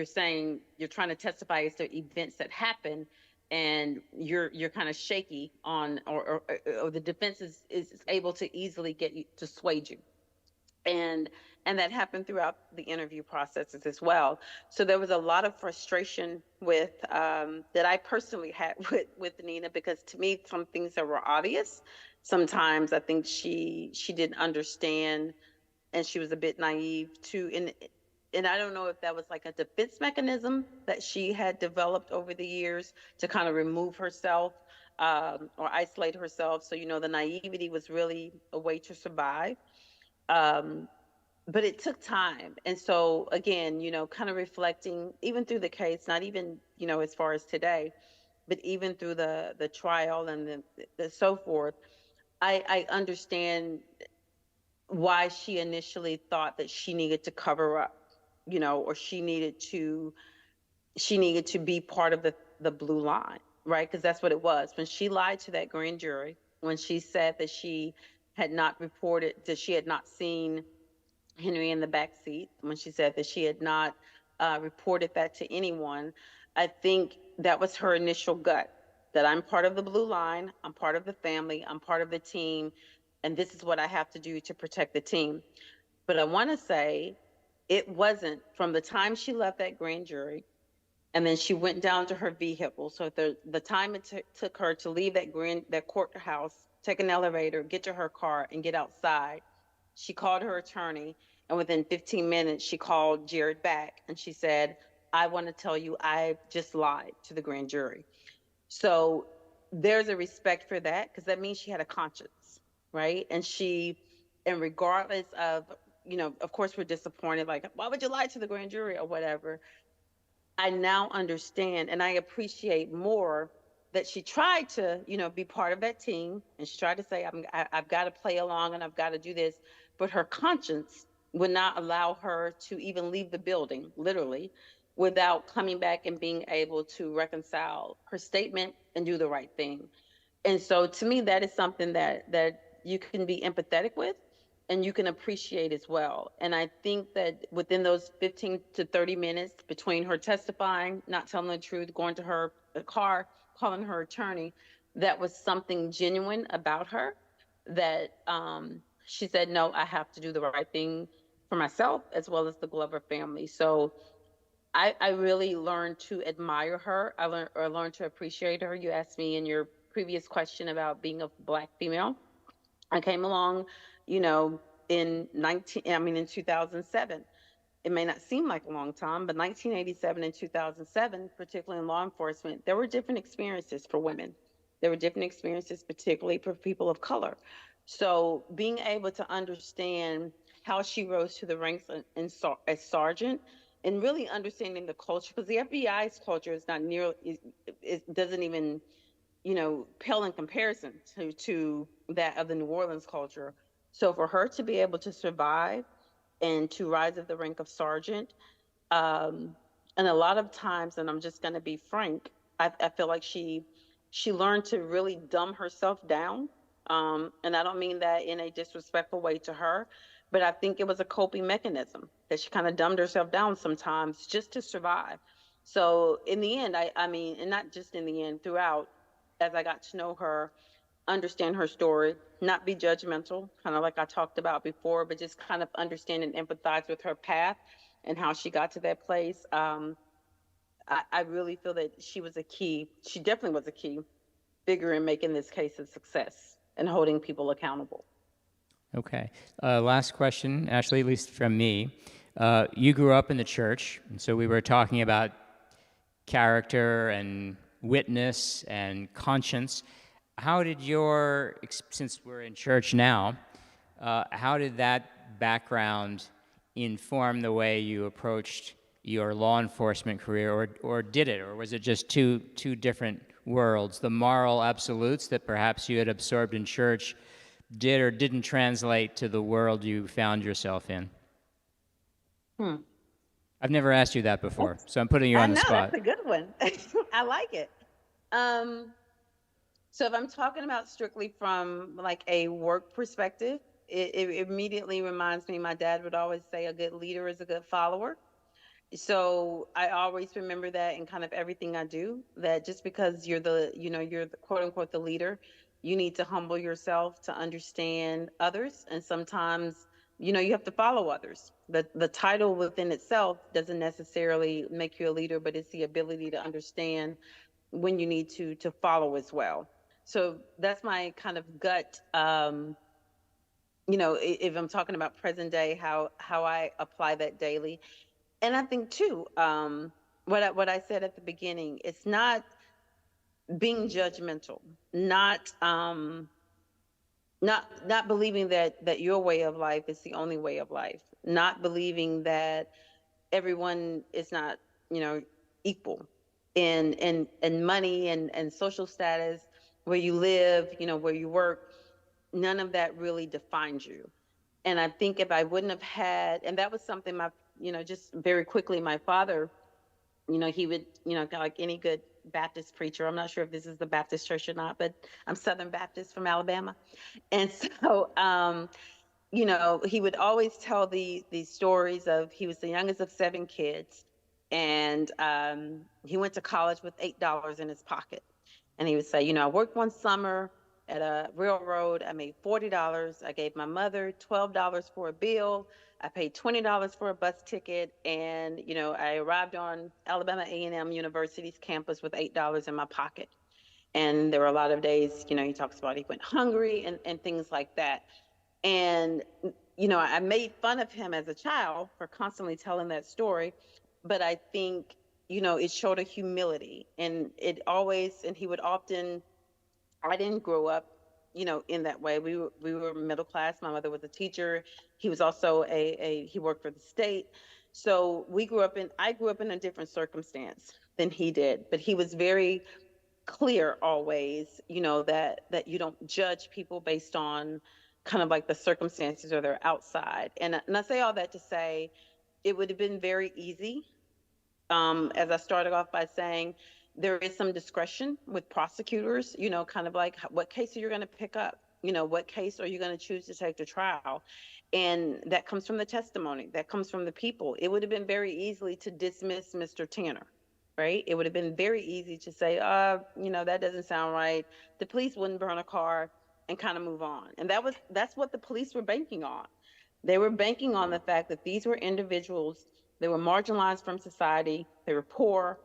saying you're trying to testify as to events that happen, and you're kind of shaky on, or the defense is able to easily get you to sway you, and that happened throughout the interview processes as well. So there was a lot of frustration with that I personally had with Nina, because to me some things that were obvious, sometimes I think she didn't understand, and she was a bit naive too. And I don't know if that was like a defense mechanism that she had developed over the years to kind of remove herself, or isolate herself. So the naivety was really a way to survive. Um, but it took time. And so again, kind of reflecting even through the case, not even, as far as today, but even through the trial and the so forth, I understand why she initially thought that she needed to cover up, or she needed to be part of the blue line, right? Because that's what it was. When she lied to that grand jury, when she said that she had not reported, that she had not seen Henry in the back seat, when she said that she had not reported that to anyone, I think that was her initial gut, that I'm part of the blue line, I'm part of the family, I'm part of the team, and this is what I have to do to protect the team. But I want to say it wasn't from the time she left that grand jury and then she went down to her vehicle. So the time it took her to leave that courthouse, take an elevator, get to her car, and get outside, she called her attorney, and within 15 minutes, she called Jared back, and she said, "I want to tell you, I just lied to the grand jury." So there's a respect for that, because that means she had a conscience, right? And regardless of, of course, we're disappointed, like, why would you lie to the grand jury or whatever? I now understand and I appreciate more that she tried to, be part of that team, and she tried to say, I've got to play along and I've got to do this, but her conscience would not allow her to even leave the building, literally, without coming back and being able to reconcile her statement and do the right thing. And so to me, that is something that you can be empathetic with and you can appreciate as well. And I think that within those 15 to 30 minutes between her testifying, not telling the truth, going to her car, calling her attorney, that was something genuine about her, that she said, no, I have to do the right thing for myself as well as the Glover family. So I really learned to admire her. I learned to appreciate her. You asked me in your previous question about being a Black female. I came along, you know, in 2007. It may not seem like a long time, but 1987 and 2007, particularly in law enforcement, there were different experiences for women. There were different experiences, particularly for people of color. So being able to understand how she rose to the ranks as sergeant, and really understanding the culture, because the FBI's culture is not nearly, it doesn't even, pale in comparison to that of the New Orleans culture. So for her to be able to survive and to rise at the rank of sergeant, um, and a lot of times, and I'm just going to be frank, I feel like she learned to really dumb herself down, and I don't mean that in a disrespectful way to her, but I think it was a coping mechanism that she kind of dumbed herself down sometimes just to survive. So in the end, I mean, and not just in the end, throughout, as I got to know her, understand her story, not be judgmental, kind of like I talked about before, but just kind of understand and empathize with her path and how she got to that place. I really feel that she was a key. She definitely was a key figure in making this case a success and holding people accountable. Okay. Last question, Ashley, at least from me. You grew up in the church, and so we were talking about character and witness and conscience. How did since we're in church now, how did that background inform the way you approached your law enforcement career, or did it, or was it just two different worlds? The moral absolutes that perhaps you had absorbed in church did or didn't translate to the world you found yourself in? Hmm. I've never asked you that before, so I'm putting you I on the know spot. that's a good one. I like it. Um, so if I'm talking about strictly from like a work perspective, it immediately reminds me. My dad would always say, "A good leader is a good follower." So I always remember that in kind of everything I do, that just because you're the quote unquote the leader, you need to humble yourself to understand others. And sometimes, you have to follow others. The title within itself doesn't necessarily make you a leader, but it's the ability to understand when you need to follow as well. So that's my kind of gut, if I'm talking about present day, how I apply that daily. And I think too, what I said at the beginning, it's not being judgmental, not believing that your way of life is the only way of life, not believing that everyone is not, you know, equal in money and social status, where you live, where you work. None of that really defines you. And I think if I wouldn't have had, and that was something just very quickly, my father, he would, kinda like any good Baptist preacher. I'm not sure if this is the Baptist church or not, but I'm Southern Baptist from Alabama. And so, he would always tell these stories of, he was the youngest of seven kids, and he went to college with $8 in his pocket. And he would say, I worked one summer at a railroad. I made $40. I gave my mother $12 for a bill. I paid $20 for a bus ticket, and I arrived on Alabama A&M University's campus with $8 in my pocket. And there were a lot of days, he talks about he went hungry and things like that. And, I made fun of him as a child for constantly telling that story. But I think, it showed a humility, and he would often, I didn't grow up, in that way. We were middle class. My mother was a teacher. He was also he worked for the state. So I grew up in a different circumstance than he did, but he was very clear always, that you don't judge people based on kind of like the circumstances or their outside. And I say all that to say it would have been very easy, as I started off by saying, there is some discretion with prosecutors, kind of like what case are you going to pick up? What case are you going to choose to take to trial? And that comes from the testimony, that comes from the people. It would have been very easily to dismiss Mr. Tanner, right? It would have been very easy to say, that doesn't sound right. The police wouldn't burn a car and kind of move on. And that's what the police were banking on. They were banking on the fact that these were individuals They were marginalized from society. They were poor.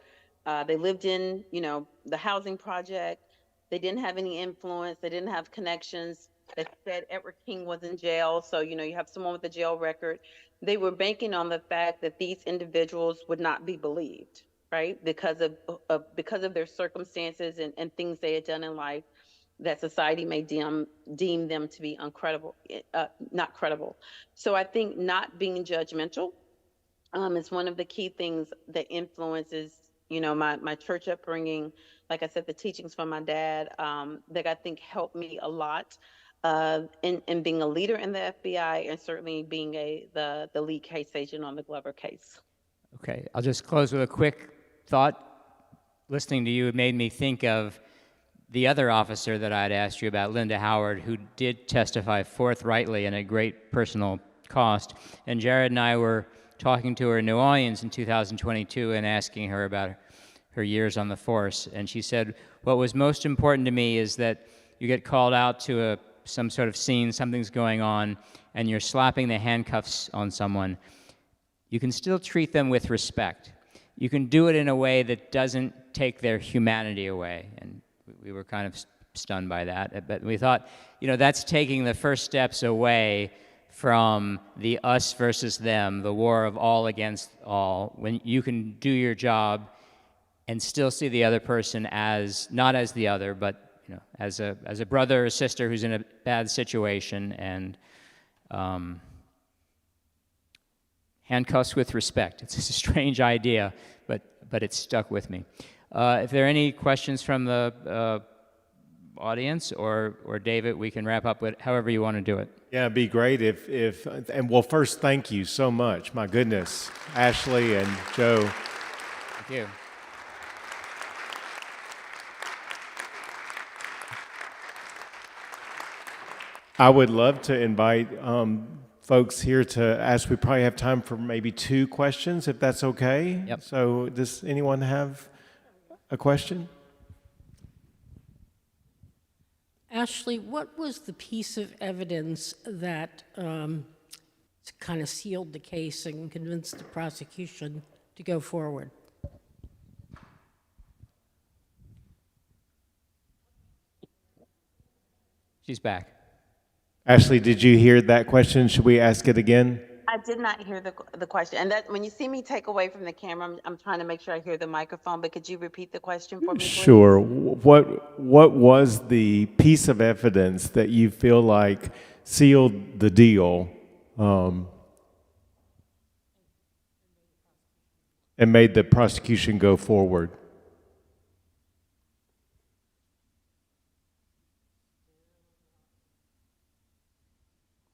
They lived in, the housing project. They didn't have any influence. They didn't have connections. They said Edward King was in jail. So, you have someone with a jail record. They were banking on the fact that these individuals would not be believed, right? Because of their circumstances and things they had done in life that society may deem them to be not credible. So I think not being judgmental is one of the key things that influences, my church upbringing. Like I said, the teachings from my dad, that I think helped me a lot in being a leader in the FBI, and certainly being the lead case agent on the Glover case. Okay, I'll just close with a quick thought. Listening to you, it made me think of the other officer that I'd asked you about, Linda Howard, who did testify forthrightly and at great personal cost. And Jared and I were talking to her in New Orleans in 2022 and asking her about her years on the force. And she said, what was most important to me is that you get called out to some sort of scene, something's going on, and you're slapping the handcuffs on someone. You can still treat them with respect. You can do it in a way that doesn't take their humanity away. And we were kind of stunned by that. But we thought, that's taking the first steps away from the us versus them, the war of all against all, when you can do your job and still see the other person as, not as the other, but as a brother or sister who's in a bad situation, and handcuffs with respect. It's a strange idea, but it stuck with me. If there are any questions from the audience or David, we can wrap up with however you want to do it. Yeah, it'd be great and well, first, thank you so much. My goodness, Ashley and Joe. Thank you. I would love to invite folks here to ask. We probably have time for maybe 2 questions, if that's okay. Yep. So does anyone have a question? Ashley, what was the piece of evidence that kind of sealed the case and convinced the prosecution to go forward? She's back. Ashley, did you hear that question? Should we ask it again? I did not hear the question. And that when you see me take away from the camera, I'm trying to make sure I hear the microphone, but could you repeat the question for me, please? Sure. What was the piece of evidence that you feel like sealed the deal and made the prosecution go forward?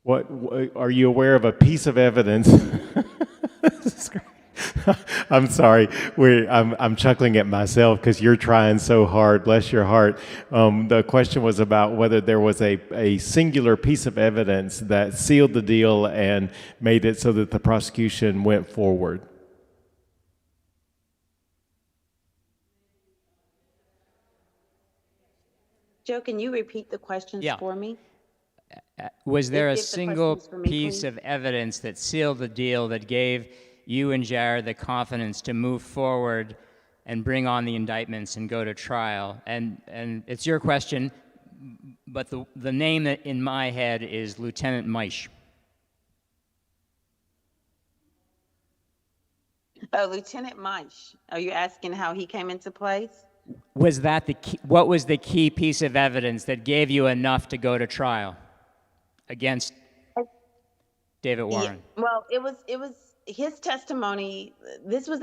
What are you aware of a piece of evidence? This is great. I'm sorry. I'm chuckling at myself because you're trying so hard. Bless your heart. The question was about whether there was a singular piece of evidence that sealed the deal and made it so that the prosecution went forward. Joe, can you repeat the questions Yeah. for me? Was there a If the single question's for me, piece please. of evidence that sealed the deal that gave you and Jared the confidence to move forward and bring on the indictments and go to trial? And it's your question, but the name that in my head is Lieutenant Meisch. Lieutenant Meisch, are you asking how he came into place? Was that the key, what was the key piece of evidence that gave you enough to go to trial against David Warren? Yeah, well, it was his testimony. This was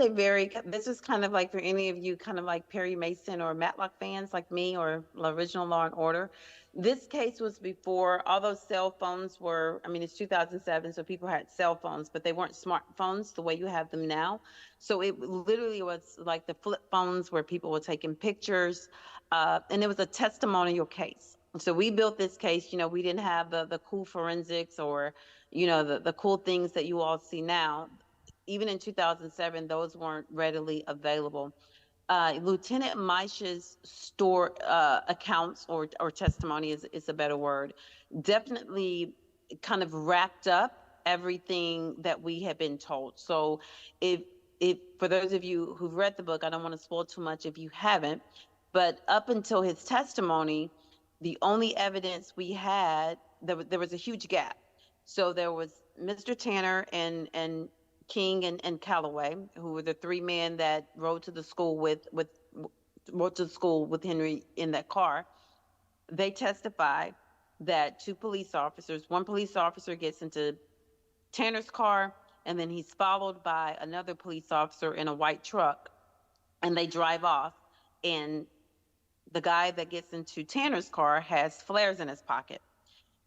kind of like, for any of you kind of like Perry Mason or Matlock fans like me, or the original Law and Order. This case was before all those cell phones were, I mean, it's 2007, so people had cell phones, but they weren't smartphones the way you have them now. So it literally was like the flip phones where people were taking pictures, and it was a testimonial case. So we built this case, we didn't have the cool forensics or, the cool things that you all see now. Even in 2007, those weren't readily available. Lieutenant Meisch's accounts or testimony is a better word, definitely kind of wrapped up everything that we had been told. So if for those of you who've read the book, I don't want to spoil too much if you haven't, but up until his testimony, the only evidence we had, there was a huge gap. So there was Mr. Tanner and King and Calloway, who were the three men that rode to the school rode to the school with Henry in that car. They testified that one police officer gets into Tanner's car, and then he's followed by another police officer in a white truck, and they drive off. And the guy that gets into Tanner's car has flares in his pocket.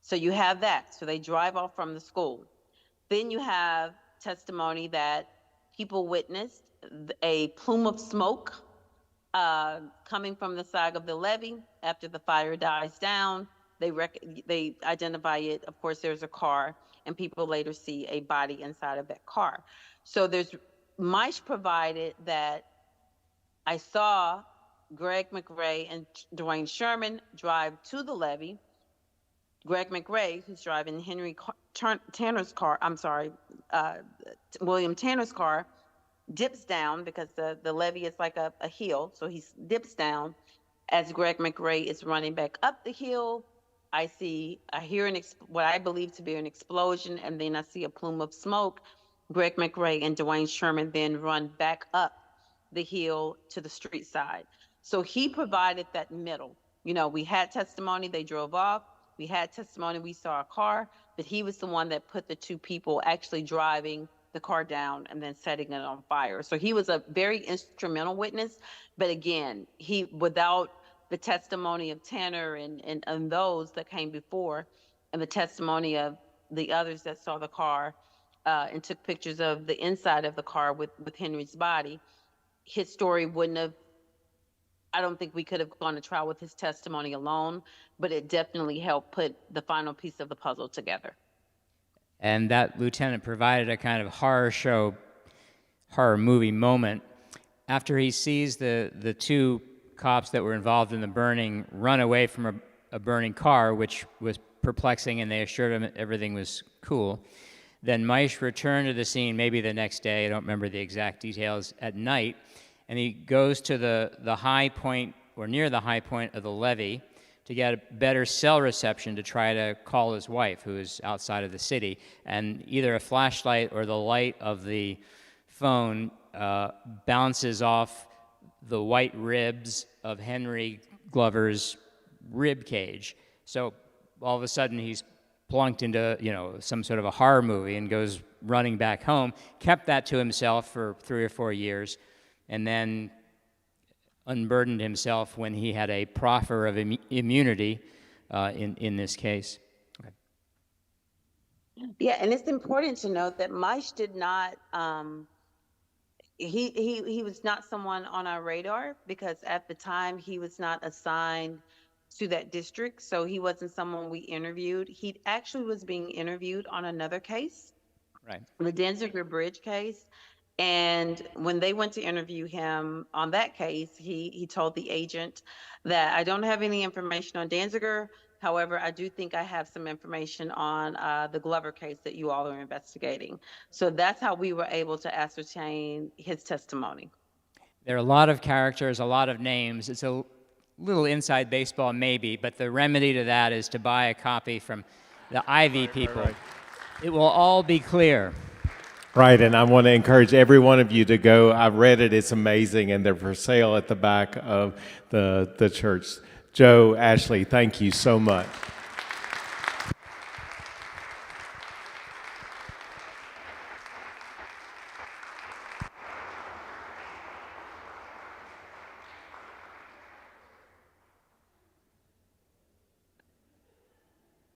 So you have that. So they drive off from the school. Then you have testimony that people witnessed a plume of smoke coming from the side of the levee after the fire dies down. They identify it. Of course, there's a car, and people later see a body inside of that car. So Maish provided that I saw Greg McRae and Dwayne Sherman drive to the levee. Greg McRae, who's driving Tanner's car, William Tanner's car, dips down because the levee is like a hill. So he dips down. As Greg McRae is running back up the hill, I hear what I believe to be an explosion, and then I see a plume of smoke. Greg McRae and Dwayne Sherman then run back up the hill to the street side. So he provided that middle. We had testimony, they drove off. We had testimony, we saw a car, but he was the one that put the two people actually driving the car down and then setting it on fire. So he was a very instrumental witness. But again, without the testimony of Tanner and those that came before, and the testimony of the others that saw the car and took pictures of the inside of the car with Henry's body, his story I don't think we could have gone to trial with his testimony alone, but it definitely helped put the final piece of the puzzle together. And that lieutenant provided a kind of horror movie moment after he sees the two cops that were involved in the burning run away from a burning car, which was perplexing, and they assured him everything was cool. Then Maish returned to the scene maybe the next day, I don't remember the exact details, at night, and he goes to the high point, or near the high point of the levee, to get a better cell reception to try to call his wife, who is outside of the city. And either a flashlight or the light of the phone bounces off the white ribs of Henry Glover's rib cage. So all of a sudden he's plunked into some sort of a horror movie and goes running back home, kept that to himself for 3 or 4 years, and then unburdened himself when he had a proffer of immunity in this case. Okay. Yeah, and it's important to note that Maish did not. He was not someone on our radar because at the time he was not assigned to that district, so he wasn't someone we interviewed. He actually was being interviewed on another case, Right. the Denziger Bridge case. And when they went to interview him on that case, he told the agent that I don't have any information on Danziger. However, I do think I have some information on the Glover case that you all are investigating. So that's how we were able to ascertain his testimony. There are a lot of characters, a lot of names. It's a little inside baseball maybe, but the remedy to that is to buy a copy from the Ivy people. Right. It will all be clear. Right, and I want to encourage every one of you to go. I've read it, it's amazing, and they're for sale at the back of the church. Joe, Ashley, thank you so much.